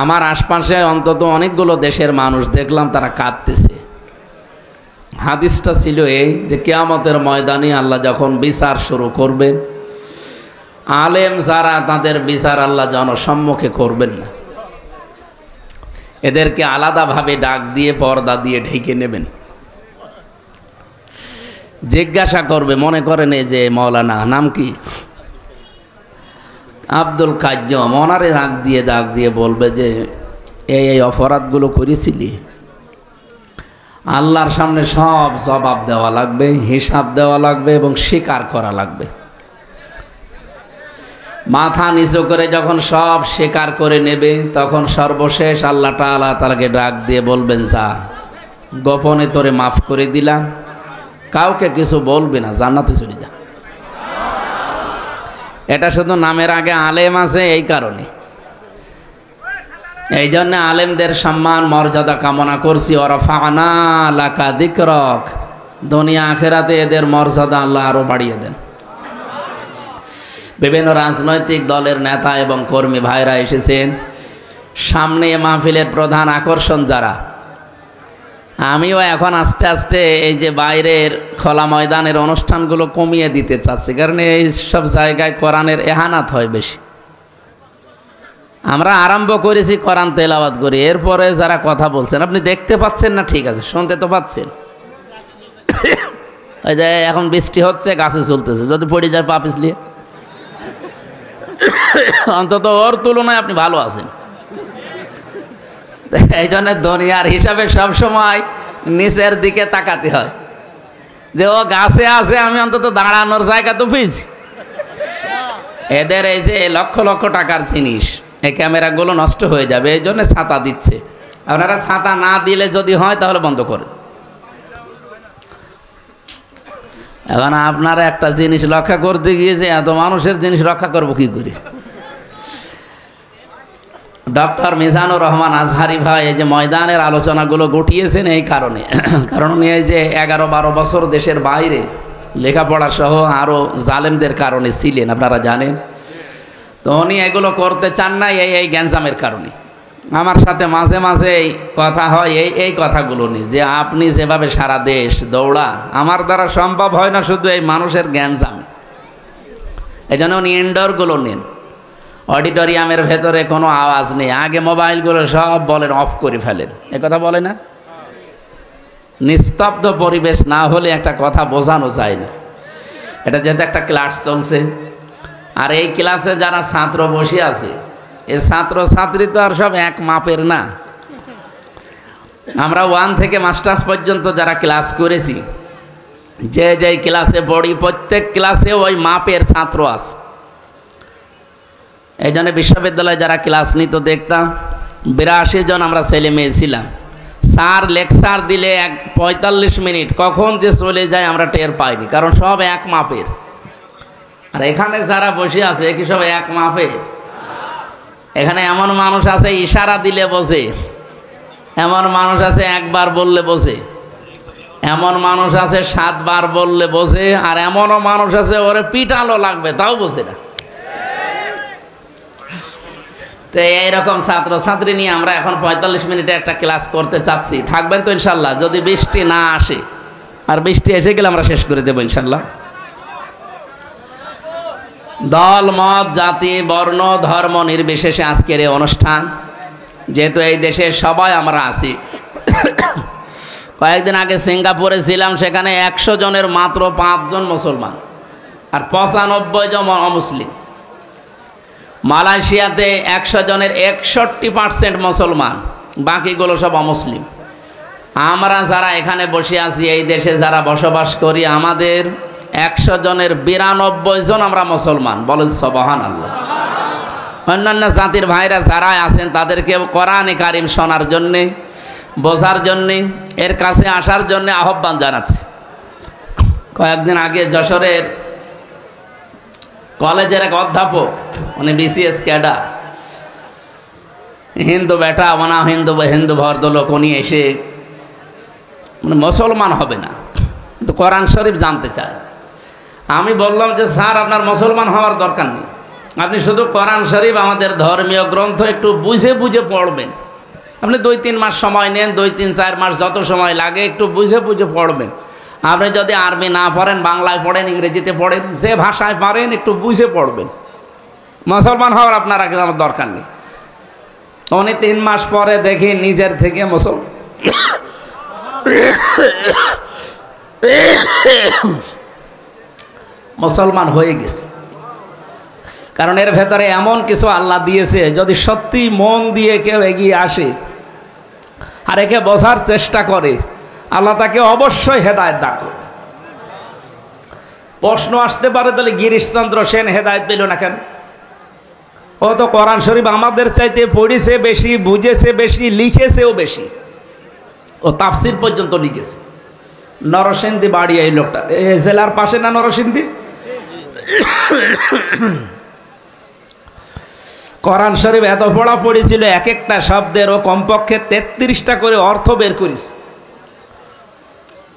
আমার আশপাশে অন্তত অনেকগুলো দেশের মানুষ দেখলাম তারা কাঁদতেছে। হাদিসটা ছিল এই যে কিয়ামতের ময়দানে আল্লাহ যখন বিচার শুরু করবেন, আলেম যারা তাদের বিচার আল্লাহ জনসম্মুখে করবেন না, এদেরকে আলাদাভাবে ডাক দিয়ে পর্দা দিয়ে ঢেকে নেবেন। জিজ্ঞাসা করবে, মনে করেন এই যে মৌলানা নাম কি আব্দুল কাজ্জম, ওনারে ডাক দিয়ে বলবে যে এই অপরাধগুলো করেছিলি, আল্লাহর সামনে সব জবাব দেওয়া লাগবে, হিসাব দেওয়া লাগবে এবং স্বীকার করা লাগবে। মাথা নিচু করে যখন সব স্বীকার করে নেবে, তখন সর্বশেষ আল্লাহ তাআলা তাকে ডাক দিয়ে বলবেন, যা, গোপনে তোরে মাফ করে দিলাম, কাউকে কিছু বলবে না, জান্নাতে চলে যা। এটা শুধু নামের আগে আলেম আছে এই কারণে। এই জন্য আলেমদের সম্মান মর্যাদা কামনা করছি। ওয়ারাফা'না লাকা যিকরাক, দুনিয়া আখিরাতে এদের মর্যাদা আল্লাহ আরো বাড়িয়ে দেন। বিভিন্ন রাজনৈতিক দলের নেতা এবং কর্মী ভাইরা এসেছেন। সামনে মাহফিলের প্রধান আকর্ষণ যারা, আমিও এখন আস্তে আস্তে এই যে বাইরের খোলা ময়দানের অনুষ্ঠানগুলো কমিয়ে দিতে চাচ্ছি, কারণ এই সব জায়গায় কোরআনের এহানাত হয় বেশি। আমরা আরম্ভ করেছি কোরআন তেলাওয়াত করি, এরপরে যারা কথা বলছেন আপনি দেখতে পাচ্ছেন না, ঠিক আছে, শুনতে তো পাচ্ছেন। ওই যে এখন বৃষ্টি হচ্ছে, গাছে চলতেছে, যদি পড়ে যায় পা পিছলিয়ে, অন্তত ওর তুলনায় আপনি ভালো আছেন। এই জন্য দুনিয়ার হিসাবে সবসময় নিচের দিকে তাকাতে হয়, যে ও গাছে আছে, আমি অন্তত দাঁড়ানোর জায়গা তো পেয়েছি। এদের এই যে লক্ষ লক্ষ টাকার জিনিস, এই ক্যামেরাগুলো নষ্ট হয়ে যাবে, এই জন্য ছাতা দিচ্ছে। আপনারা ছাতা না দিলে যদি হয় তাহলে বন্ধ করেন। এখন আপনারা একটা জিনিস রক্ষা করতে গিয়ে যে এত মানুষের জিনিস রক্ষা করবো কি করে? ডক্টর মিজানুর রহমান আজহারি ভাই এই যে ময়দানের আলোচনাগুলো গটিয়েছেন এই কারণে, কারণ উনি এই যে 11-12 বছর দেশের বাইরে লেখাপড়া সহ আরও জালেমদের কারণে ছিলেন, আপনারা জানেন। তো উনি এগুলো করতে চান না এই গ্যাঞ্জামের কারণে। আমার সাথে মাঝে মাঝে এই কথা হয় এই কথাগুলো নিয়ে, যে আপনি যেভাবে সারা দেশ দৌড়া, আমার দ্বারা সম্ভব হয় না শুধু এই মানুষের গ্যাঞ্জাম। এই জন্য উনি ইনডোরগুলো নেন, অডিটোরিয়ামের ভেতরে কোনো আওয়াজ নেই, আগে মোবাইলগুলো সব বলেন অফ করে ফেলেন, এ কথা বলে না। নিস্তব্ধ পরিবেশ না হলে একটা কথা বোঝানো যায় না। এটা যেহেতু একটা ক্লাস চলছে, আর এই ক্লাসে যারা ছাত্র বসে আছে, এই ছাত্র ছাত্রী তো আর সব এক মাপের না। আমরা 1 থেকে মাস্টার্স পর্যন্ত যারা ক্লাস করেছি, যে ক্লাসে পড়ি, প্রত্যেক ক্লাসে ওই মাপের ছাত্র আছে। এই জন্য বিশ্ববিদ্যালয়ে যারা ক্লাস নিত দেখতাম 82 জন আমরা ছেলে মেয়ে ছিলাম। স্যার লেকচার দিলে 45 মিনিট কখন যে চলে যায় আমরা টের পাইনি, কারণ সব এক মাপের। আর এখানে যারা বসে আছে কি সব এক মাপের? এখানে এমন মানুষ আছে ইশারা দিলে বোঝে, এমন মানুষ আছে একবার বললে বোঝে, এমন মানুষ আছে 7 বার বললে বোঝে, আর এমনও মানুষ আছে ওরে পিটালো লাগবে তাও বোঝে না। তো এইরকম ছাত্র ছাত্রী নিয়ে আমরা এখন 45 মিনিটে একটা ক্লাস করতে চাচ্ছি। থাকবেন তো ইনশাল্লাহ, যদি বৃষ্টি না আসে। আর বৃষ্টি এসে গেলে আমরা শেষ করে দেবো ইনশাল্লাহ। দল মত জাতি বর্ণ ধর্ম নির্বিশেষে আজকের এই অনুষ্ঠান, যেহেতু এই দেশে সবাই আমরা আছি। কয়েকদিন আগে সিঙ্গাপুরে ছিলাম, সেখানে 100 জনের মাত্র 5 জন মুসলমান আর 95 জন অমুসলিম। মালয়েশিয়াতে 100 জনের 61% মুসলমান, বাকিগুলো সব অমুসলিম। আমরা যারা এখানে বসে আছি, এই দেশে যারা বসবাস করি, আমাদের 100 জনের 92 জন আমরা মুসলমান। বলেন সুবহানাল্লাহ। অন্যান্য জাতির ভাইরা যারা আছেন তাদেরকে কোরআনে কারিম শোনার জন্যে, বোঝার জন্যে, এর কাছে আসার জন্যে আহ্বান জানাচ্ছি। কয়েকদিন আগে যশোরের কলেজের এক অধ্যাপক, উনি বিসিএস ক্যাডার, হিন্দু বেটা ওনা হিন্দু ভদ্রলোক, উনি এসে মানে মুসলমান হবে না কিন্তু কোরআন শরীফ জানতে চায়। আমি বললাম যে স্যার আপনার মুসলমান হওয়ার দরকার নেই, আপনি শুধু কোরআন শরীফ আমাদের ধর্মীয় গ্রন্থ একটু বুঝে বুঝে পড়বেন। আপনি 2-3 মাস সময় নেন, 2-3-4 মাস যত সময় লাগে একটু বুঝে বুঝে পড়বেন। আপনি যদি আরবি না পড়েন, বাংলায় পড়েন, ইংরেজিতে পড়েন, যে ভাষায় পারেন একটু বুঝে পড়বেন। মুসলমান হওয়ার আপনার আগে আমার দরকার নেই। উনি 3 মাস পরে দেখি নিজের থেকে মুসলমান হয়ে গেছে। কারণ এর ভেতরে এমন কিছু আল্লাহ দিয়েছে, যদি সত্যি মন দিয়ে কেউ এগিয়ে আসে আর একে বোঝার চেষ্টা করে, আল্লাহ তাকে অবশ্যই হেদায়েত দান করবে। প্রশ্ন আসতে পারে, তাহলে গিরিশচন্দ্র সেন হেদায়েত পেল না কেন? ও তো কোরআন শরীফ আমাদের চাইতে পড়েছে বেশি, বুঝেছে বেশি, লিখেছেও বেশি। ও তাফসির পর্যন্ত লিখেছে। নরসিংদী বাড়ি এই লোকটা, এই জেলার পাশে না নরসিংদী? কোরআন শরীফ এত পড়া পড়েছিল, এক একটা শব্দের ও কমপক্ষে 33টা করে অর্থ বের করেছে।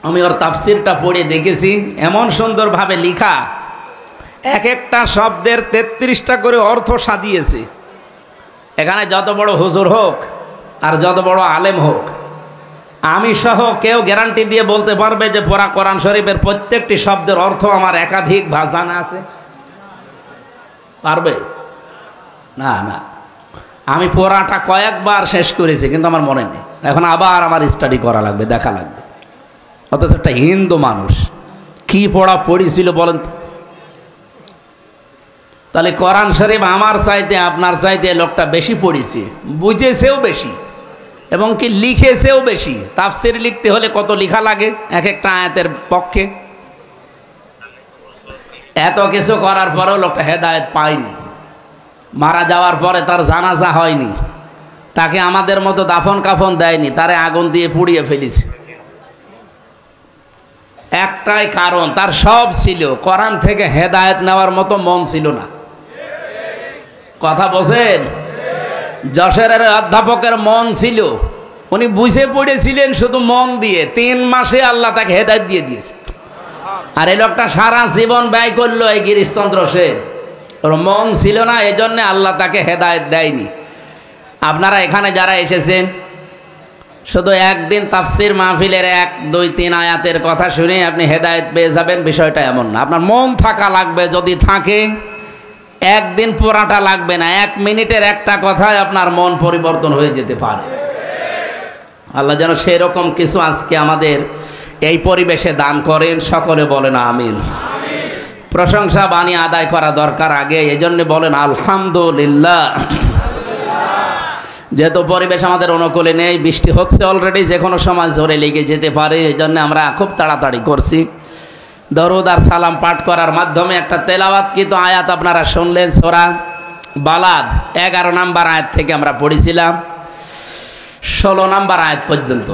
আমি ওর তাফসিরটা পড়ে দেখেছি, এমন সুন্দরভাবে লিখা, এক একটা শব্দের 33টা করে অর্থ সাজিয়েছে। এখানে যত বড় হুজুর হোক আর যত বড় আলেম হোক, আমি সহ কেউ গ্যারান্টি দিয়ে বলতে পারবে যে পড়া কোরআন শরীফের প্রত্যেকটি শব্দের অর্থ আমার একাধিক জানা আছে? পারবে না। না, আমি পড়াটা কয়েকবার শেষ করেছি কিন্তু আমার মনে নেই, এখন আবার আমার স্টাডি করা লাগবে, দেখা লাগবে। অথচ একটা হিন্দু মানুষ কি পড়া পড়েছিল বলেন তো? তাহলে কোরআন শরীফ আমার চাইতে আপনার চাইতে লোকটা বেশি পড়েছে, বুঝেছেও বেশি এবং কি লিখেছেও বেশি। তাফসির লিখতে হলে কত লেখা লাগে এক একটা আয়াতের পক্ষে। এত কিছু করার পরেও লোকটা হেদায়েত পায়নি। মারা যাওয়ার পরে তার জানাজা হয়নি, তাকে আমাদের মতো দাফন কাফন দেয়নি, তারে আগুন দিয়ে পুড়িয়ে ফেলেছে। একটাই কারণ, তার সব ছিল, কোরআন থেকে হেদায়েত নেওয়ার মতো মন ছিল না। কথা বলেন? যশোরের অধ্যাপকের মন ছিল, উনি বুঝে পড়েছিলেন শুধু মন দিয়ে। 3 মাসে আল্লাহ তাকে হেদায়েত দিয়ে দিয়েছে। আর এই লোকটা সারা জীবন ব্যয় করলো এই গিরিশচন্দ্র সেন, ওর মন ছিল না, এই জন্য আল্লাহ তাকে হেদায়েত দেয়নি। আপনারা এখানে যারা এসেছেন, শুধু একদিন তাফসির মাহফিলের 1-2-3 আয়াতের কথা শুনে আপনি হেদায়েত পেয়ে যাবেন, বিষয়টা এমন না। আপনার মন থাকা লাগবে, যদি থাকে একদিন পড়াটা লাগবে না, 1 মিনিটের একটা কথায় আপনার মন পরিবর্তন হয়ে যেতে পারে। আল্লাহ যেন সেরকম কিছু আজকে আমাদের এই পরিবেশে দান করেন, সকলে বলেন আমিন। প্রশংসা বাণী আদায় করা দরকার আগে, এই জন্য বলেন আলহামদুলিল্লাহ। যেহেতু পরিবেশ আমাদের অনুকূলে নেই, বৃষ্টি হচ্ছে অলরেডি, যে কোনো সময় জোরে লেগে যেতে পারে, এই জন্য আমরা খুব তাড়াতাড়ি করছি। দরুদ আর সালাম পাঠ করার মাধ্যমে একটা তেলাওয়াতকৃত আয়াত আপনারা শুনলেন, সূরা বালাদ 11 নম্বর আয়াত থেকে আমরা পড়েছিলাম 16 নম্বর আয়াত পর্যন্ত।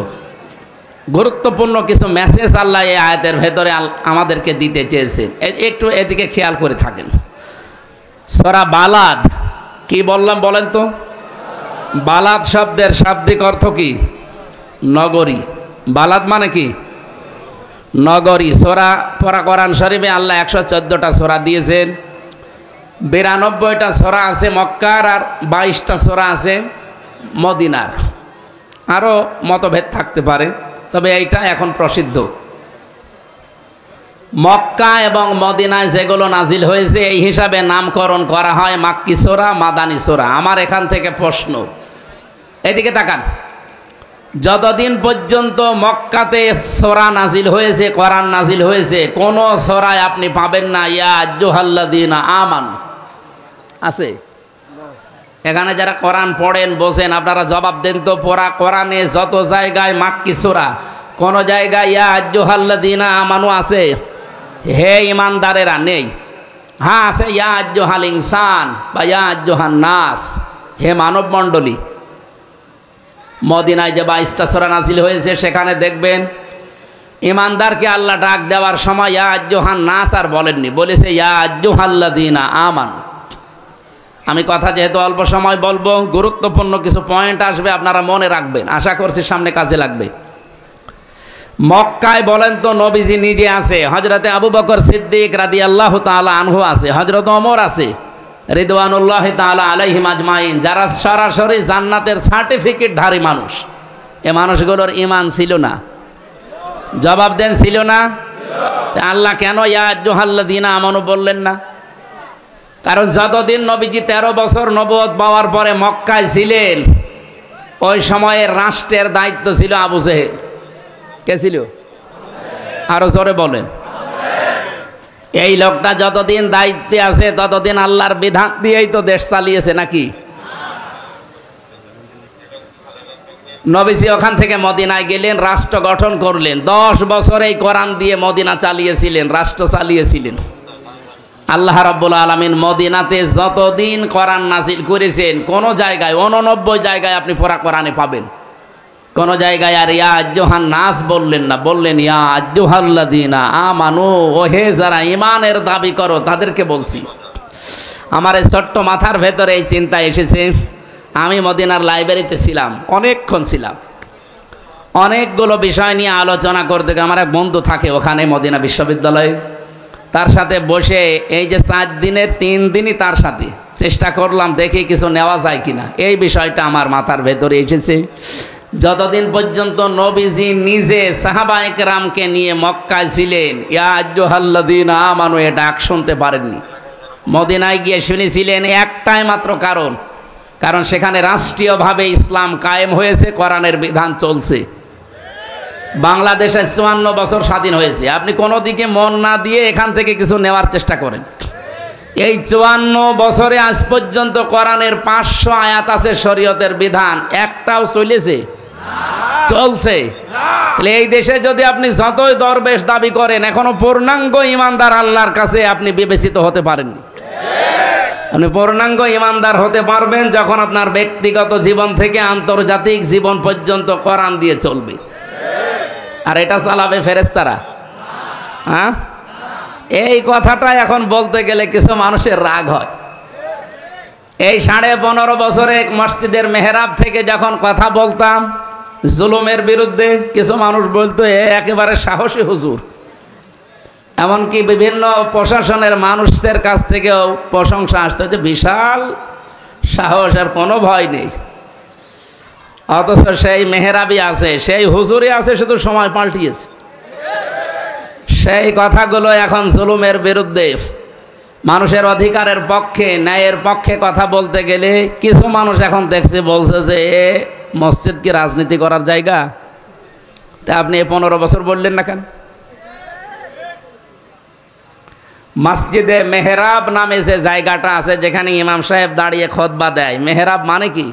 গুরুত্বপূর্ণ কিছু মেসেজ আল্লাহ এই আয়াতের ভেতরে আমাদেরকে দিতে চেয়েছে, একটু এদিকে খেয়াল করে থাকেন। সূরা বালাদ কি বললাম বলেন তো? বালাদ শব্দের শাব্দিক অর্থ কি? নগরী। বালাদ মানে কি? নগরী। সূরা পড়া কোরআন শরীফে আল্লাহ 114টা সূরা দিয়েছেন। 92টা সূরা আছে মক্কার আর 22টা সূরা আছে মদিনার। আরও মতভেদ থাকতে পারে, তবে এইটা এখন প্রসিদ্ধ। মক্কা এবং মদিনায় যেগুলো নাজিল হয়েছে এই হিসাবে নামকরণ করা হয় মাক্কি সূরা, মাদানী সূরা। আমার এখান থেকে প্রশ্ন, এদিকে তাকান, যতদিন পর্যন্ত মক্কাতে সূরা নাজিল হয়েছে, কোরআন নাজিল হয়েছে, কোন সূরায় আপনি পাবেন না ইয়া আইয়ুহাল্লাযীনা আমানু। আছে? এখানে যারা কোরআন পড়েন বসেন, আপনারা জবাব দেন তো, পড়া কোরআনে যত জায়গায় মাক্কি সূরা, কোন জায়গায় ইয়া আইয়ুহাল্লাযীনা আমানু আছে? হে ইমানদারেরা নেই। হ্যাঁ আছে ইয়া আইয়ুহাল ইনসান বা ইয়া আইয়ুহান নাস, হে মানব মণ্ডলী। মদিনায় যে 22টা সূরা নাজিল হয়েছে সেখানে দেখবেন ইমানদারকে আল্লাহ ডাক দেওয়ার সময় ইয়া আইয়ুহান নাস আর বলেননি, বলেছে ইয়া আইয়ুহাল্লাযীনা আমানু। আমি কথা যেহেতু অল্প সময় বলবো, গুরুত্বপূর্ণ কিছু পয়েন্ট আসবে, আপনারা মনে রাখবেন, আশা করছি সামনে কাজে লাগবে। মক্কায় বলেন তো নবীজি নিজে আছে, হযরতে আবু বকর সিদ্দিক রাদিয়াল্লাহু তাআলা আনহু আছে, হযরত ওমর আছে রিদওয়ানুল্লাহি তাআলা আলাইহিম আজমাইন, যারা সরাসরি জান্নাতের সার্টিফিকেটধারী মানুষ। এ মানুষগুলোর ঈমান ছিল না? জবাব দেন, ছিল না? আল্লাহ কেন ইয়া আইয়ুহাল্লাযীনা আমানু বললেন না? কারণ যতদিন নবীজি 13 বছর নবুয়ত পাওয়ার পরে মক্কায় ছিলেন, ওই সময়ে রাষ্ট্রের দায়িত্ব ছিল আবু জেহেল। কে ছিল? আরো জোরে বলেন। এই লোকটা যতদিন দায়িত্বে আছে ততদিন আল্লাহর বিধান দিয়েই তো দেশ চালিয়েছে নাকি? নবীজি ওখান থেকে মদিনায় গেলেন, রাষ্ট্র গঠন করলেন, 10 বছর এই কোরআন দিয়ে মদিনা চালিয়েছিলেন, রাষ্ট্র চালিয়েছিলেন। আল্লাহ রাব্বুল আলামিন মদিনাতে যতদিন কোরআন নাজিল করেছেন, কোন জায়গায় 89 জায়গায় আপনি পুরা কোরআনে পাবেন, কোন জায়গায় আর ইয়া আইয়ুহান নাস বললেন না, বললেন ইয়া আইয়ুহাল্লাযীনা আমানু। ও হে যারা ঈমানের দাবি করো তাদেরকে বলছি। আমার এই ছোট্ট মাথার ভেতরে এই চিন্তা এসেছে, আমি মদিনার লাইব্রেরিতে ছিলাম, অনেকক্ষণ ছিলাম, অনেকগুলো বিষয় নিয়ে আলোচনা করতে। আমার এক বন্ধু থাকে ওখানে মদিনা বিশ্ববিদ্যালয়ে, তার সাথে বসে এই যে 4 দিনের 3 দিনই তার সাথে চেষ্টা করলাম, দেখি কিছু নেওয়া যায় কিনা। এই বিষয়টা আমার মাথার ভেতরে এসেছে। যতদিন পর্যন্ত নবীজি নিজে সাহাবায়ে কেরামকে নিয়ে মক্কায় ছিলেন, ইয়া আইয়ুহাল্লাযীনা আমানু এটা ডাক শুনতে পারেননি। মদিনায় গিয়ে শুনেছিলেন একটাই মাত্র কারণ সেখানে রাষ্ট্রীয়ভাবে ইসলাম কায়েম হয়েছে, কোরআনের বিধান চলছে। বাংলাদেশে 54 বছর স্বাধীন হয়েছে, আপনি কোনো দিকে মন না দিয়ে এখান থেকে কিছু নেওয়ার চেষ্টা করেন। এই 54 বছরে আজ পর্যন্ত কোরআনের 500 আয়াত আছে শরীয়তের বিধান, একটাও চলেছে? চলছে? এই দেশে যদি আপনি যতই দরবেশ দাবি করেন, এখনো পূর্ণাঙ্গ ইমানদার আল্লাহর কাছে আপনি বিবেচিত হতে পারেননি। আপনি পূর্ণাঙ্গ ইমানদার হতে পারবেন যখন আপনার ব্যক্তিগত জীবন থেকে আন্তর্জাতিক জীবন পর্যন্ত কোরআন দিয়ে চলবে। আর এটা চালাবে ফেরেশতারা? হ্যাঁ, এই কথাটা এখন বলতে গেলে কিছু মানুষের রাগ হয়। এই 15.5 বছরে মসজিদের মেহরাব থেকে যখন কথা বলতাম জুলুমের বিরুদ্ধে, কিছু মানুষ বলতো একেবারে সাহসী হুজুর। এমনকি বিভিন্ন প্রশাসনের মানুষদের কাছ থেকেও প্রশংসা আসতো যে বিশাল সাহস, আর কোনো ভয় নেই। অথচ সেই মেহরাবই আছে, সেই হুজুরই আছে, শুধু সময় পাল্টিয়েছে। সেই কথাগুলো এখন জুলুমের বিরুদ্ধে, মানুষের অধিকারের পক্ষে, ন্যায়ের পক্ষে কথা বলতে গেলে কিছু মানুষ এখন দেখছে, বলছে যে মসজিদ কি রাজনীতি করার জায়গা? তা আপনি 15 বছর বললেন না কেন? মসজিদে মেহরাব নামে যে জায়গাটা আছে, যেখানে ইমাম সাহেব দাঁড়িয়ে খুতবা দেয়, মেহরাব মানে কি?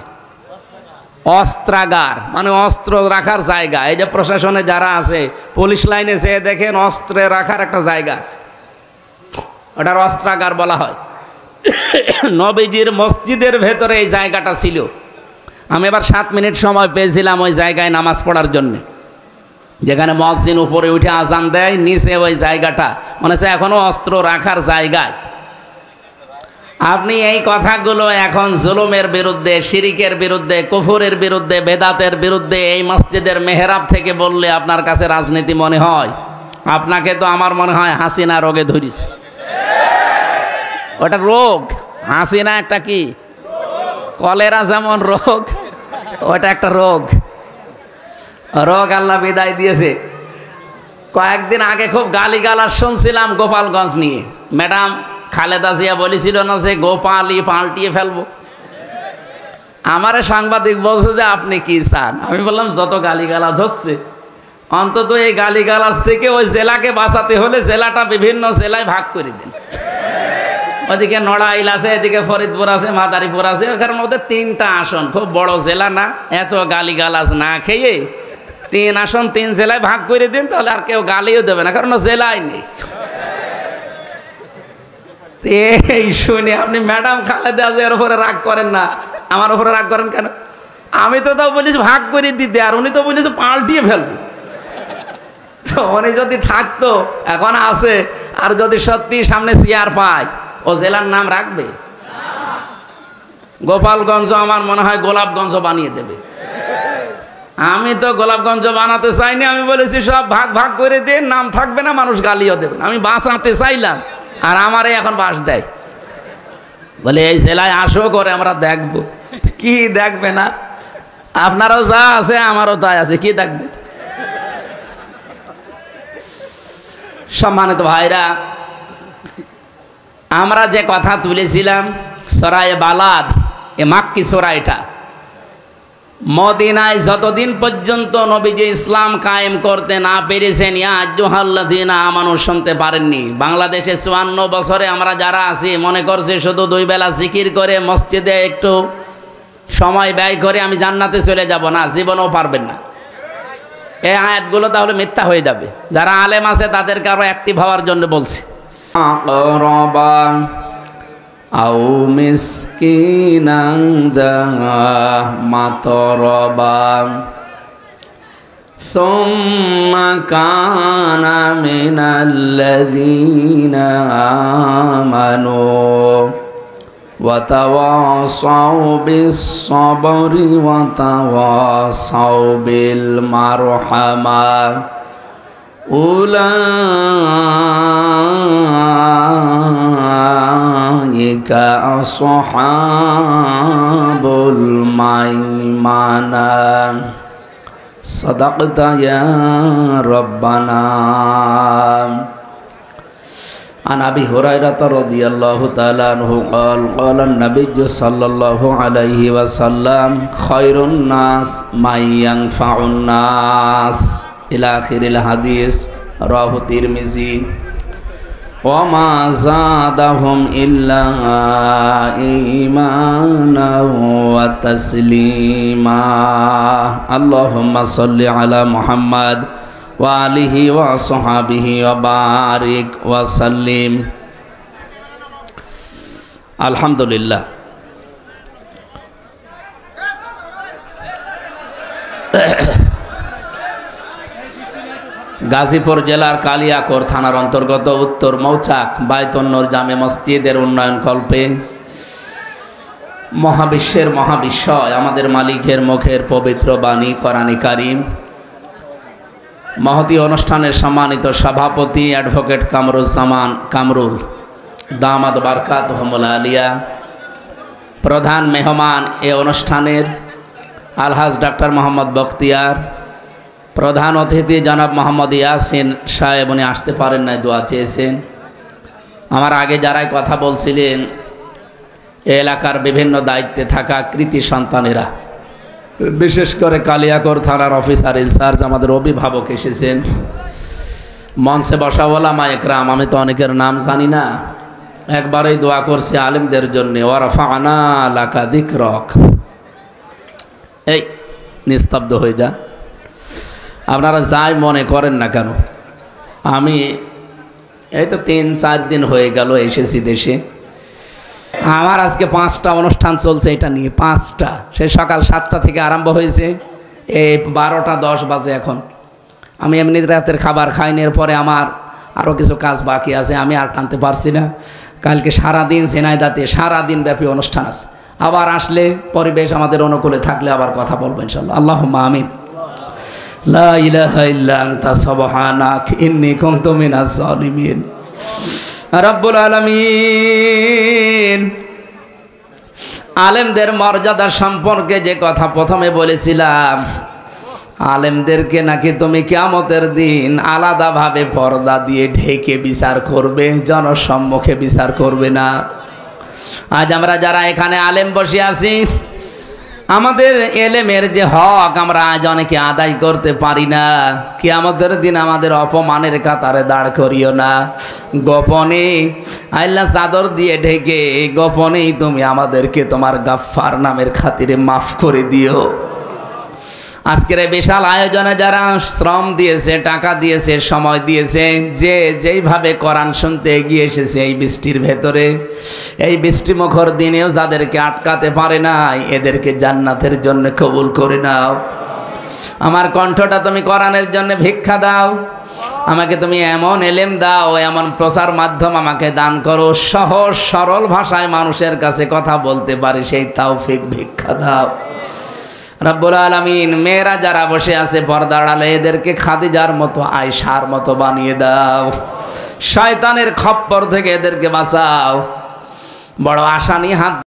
অস্ত্রাগার, মানে অস্ত্র রাখার জায়গা। এই যে প্রশাসনে যারা আছে, পুলিশ লাইনে যেয়ে দেখেন অস্ত্রে রাখার একটা জায়গা আছে, ওটার অস্ত্রাগার বলা হয়। নবীজির মসজিদের ভেতরে এই জায়গাটা ছিল। আমি এবার 7 মিনিট সময় পেয়েছিলাম ওই জায়গায় নামাজ পড়ার জন্যে, যেখানে মুয়াজ্জিন উপরে উঠে আজান দেয়, নিচে ওই জায়গাটা মনে হচ্ছে এখনো অস্ত্র রাখার জায়গায়। আপনি এই কথাগুলো এখন জুলুমের বিরুদ্ধে, শিরিকের বিরুদ্ধে, কুফরের বিরুদ্ধে, বেদাতের বিরুদ্ধে এই মসজিদের মেহরাব থেকে বললে আপনার কাছে রাজনীতি মনে হয়? আপনাকে তো আমার মনে হয় হাসিনা রোগে ধরিস। ওটা রোগ, হাসিনা একটা কি কলেরা যেমন রোগ, ওটা একটা রোগ। আল্লাহ বিদায় দিয়েছে। কয়েকদিন আগে খুব গালিগালাজ শুনছিলাম গোপালগঞ্জ নিয়ে। ম্যাডাম খালেদা জিয়া বলেছিল না যে গোপালই পাল্টিয়ে ফেলবো। আমারে সাংবাদিক বলছে যে আপনি কি চান? আমি বললাম যত গালিগালাজ হচ্ছে, অন্তত এই গালিগালাজ থেকে ওই জেলাকে বাঁচাতে হলে জেলাটা বিভিন্ন জেলায় ভাগ করে দিন। ওদিকে নড়াইল আছে, এদিকে ফরিদপুর আছে, মাদারীপুর আছে, ওখানে মধ্যে 3টা আসন, খুব বড় জেলা না, এত গালিগালাজ না খেয়ে 3 আসন 3 জেলায় ভাগ করে দিন, তাহলে আর কেউ গালিও দেবে না, কারণ জেলায় নেই। এই শুনে আপনি ম্যাডাম খালেদা জিয়ার উপরে রাগ করেন না, আমার উপরে রাগ করেন কেন? আমি তো তাও বলেছি ভাগ করে দিতে, আর উনি তো বলেছে পাল্টিয়ে ফেলবো। তো উনি যদি থাকতো, এখন আছে, আর যদি সত্যি সামনে চেয়ার পায়, ও জেলার নাম রাখবে? গোপালগঞ্জ আমার মনে হয় গোলাপগঞ্জ বানিয়ে দেবে। আমি তো গোলাপগঞ্জ বানাতে চাইনি, আমি বলেছি সব ভাগ ভাগ করে দিয়ে নাম থাকবে না, মানুষ গালিও দেবে। আমি বাঁচাতে চাইলাম, আর আমারে এখন বাস দেয়, বলে এই জেলায় আসো করে আমরা দেখবো। কি দেখবে না? আপনারও যা আছে আমারও তাই আছে, কি দেখবে? সম্মানিত ভাইরা, আমরা যে কথা তুলেছিলাম সরায়ে বালাদ, এ মাক্কি সূরা, এটা মদিনায় যতদিন পর্যন্ত নবীজি ইসলাম কায়েম করতে না পেরেছেন, ইয়া আইয়ুহাল্লাযীনা আমানু শুনতে পারেননি। বাংলাদেশে 54 বছরে আমরা যারা আছি মনে করছি শুধু 2 বেলা জিকির করে মসজিদে একটু সময় ব্যয় করে আমি জান্নাতে চলে যাব, না, জীবনও পারবেন না। এই আয়াতগুলো তাহলে মিথ্যা হয়ে যাবে। যারা আলেম আছে তাদেরকে আরো অ্যাক্টিভ হওয়ার জন্য বলছে। আও মিসকিনান দা মাতরবা সুম্মা কানা মিনাল্লাযীনা আমানু ওয়া তাওয়াসাউ বিস-সাবরি ওয়া তাওয়াসাউ বিল মারহামা উলাইকা আসহাবুল মাইমানা সাদাকতা ইয়া রাব্বানা। عن أبي هريرة رضي الله تعالى عنه قال قال النبي صلى الله عليه وسلم خير الناس من ينفع الناس إلى آخر الحديث رواه الترمذي وما زادهم إلا إيمانا وتسليما اللهم صل على محمد وآله وصحبه وبارك وسلم। আলহামদুলিল্লাহ, গাজীপুর জেলার কালিয়াকৈর থানার অন্তর্গত উত্তর মৌচাক বায়তুন্নুর জামে মসজিদের উন্নয়ন কল্পে মহাবিশ্বের মহাবিশ্বয় আমাদের মালিকের মুখের পবিত্র বাণী কোরআনে কারীম মহতী অনুষ্ঠানের সম্মানিত সভাপতি অ্যাডভোকেট কামরুজ্জামান কামরুল দামাদ বারকাতুহুল আলিয়া, প্রধান মেহমান এ অনুষ্ঠানের আলহাজ ডাক্তার মোহাম্মদ বখতিয়ার, প্রধান অতিথি জনাব মোহাম্মদ ইয়াসিন সাহেব, উনি আসতে পারেন নাই, দোয়া চেয়েছেন। আমার আগে যারাই কথা বলছিলেন, এ এলাকার বিভিন্ন দায়িত্বে থাকা কৃতি সন্তানেরা, বিশেষ করে কালিয়াকৈর থানার অফিসার ইনচার্জ আমাদের অভিভাবক এসেছেন, মঞ্চে বসা ওলামা একরাম, আমি তো অনেকের নাম জানি না, একবারই দোয়া করছি আলেমদের জন্য, ওয়া রাফা'না লাকা যিকরাক। এই নিস্তব্ধ হয়ে যা, আপনারা যাই মনে করেন না কেন, আমি এই তো 3-4 দিন হয়ে গেল এসেছি দেশে। আমার আজকে 5টা অনুষ্ঠান চলছে এটা নিয়ে, 5টা, সে সকাল 7টা থেকে আরম্ভ হয়েছে, এই 12টা 10 বাজে এখন। আমি এমনি রাতের খাবার খাইনি, এরপরে আমার আরও কিছু কাজ বাকি আছে, আমি আর টানতে পারছি না। কালকে সারাদিন ঝিনাইদহে সারাদিন ব্যাপী অনুষ্ঠান আছে, আবার আসলে পরিবেশ আমাদের অনুকূলে থাকলে আবার কথা বলবো ইনশাআল্লাহ। আল্লাহুম্মা আমিন। লা ইলাহা ইল্লা আনতা সুবহানাক ইন্নী কুনতু মিনাজ জালিমিন। রব্বুল আলামিন, আলেমদের মর্যাদা সম্পর্কে যে কথা প্রথমে বলেছিলাম, আলেমদেরকে নাকি তুমি কিয়ামতের দিন আলাদাভাবে পর্দা দিয়ে ঢেকে বিচার করবে, জনসম্মুখে বিচার করবে না। আজ আমরা যারা এখানে আলেম বসে আছি, আমাদের এলেমের যে হক আমরা আজ অনেকে আদায় করতে পারি না, কিয়ামতের দিন আমাদের অপমানের কাতারে দাঁড় করিও না। গোপনে আল্লাহ চাদর দিয়ে ঢেকে গোপনেই তুমি আমাদেরকে তোমার গাফফার নামের খাতিরে মাফ করে দিও। আজকের এই বিশাল আয়োজনে যারা শ্রম দিয়েছে, টাকা দিয়েছে, সময় দিয়েছে, যে যেইভাবে কোরআন শুনতে এগিয়ে এসেছে এই বৃষ্টির ভেতরে, এই বৃষ্টিমুখর দিনেও যাদেরকে আটকাতে পারে নাই, এদেরকে জান্নাতের জন্য কবুল করে নাও। আমার কণ্ঠটা তুমি কোরআনের জন্য ভিক্ষা দাও। আমাকে তুমি এমন এলেম দাও, এমন প্রচার মাধ্যম আমাকে দান করো, সহজ সরল ভাষায় মানুষের কাছে কথা বলতে পারি, সেই তৌফিক ভিক্ষা দাও রব্বুল আলামিন। মেয়েরা যারা বসে আছে পর্দার আড়ালে, এদেরকে খাদিজার মতো, আয়েশার মতো বানিয়ে দাও। শয়তানের খপ্পর থেকে এদেরকে বাঁচাও। বড় আশা নিয়ে হাত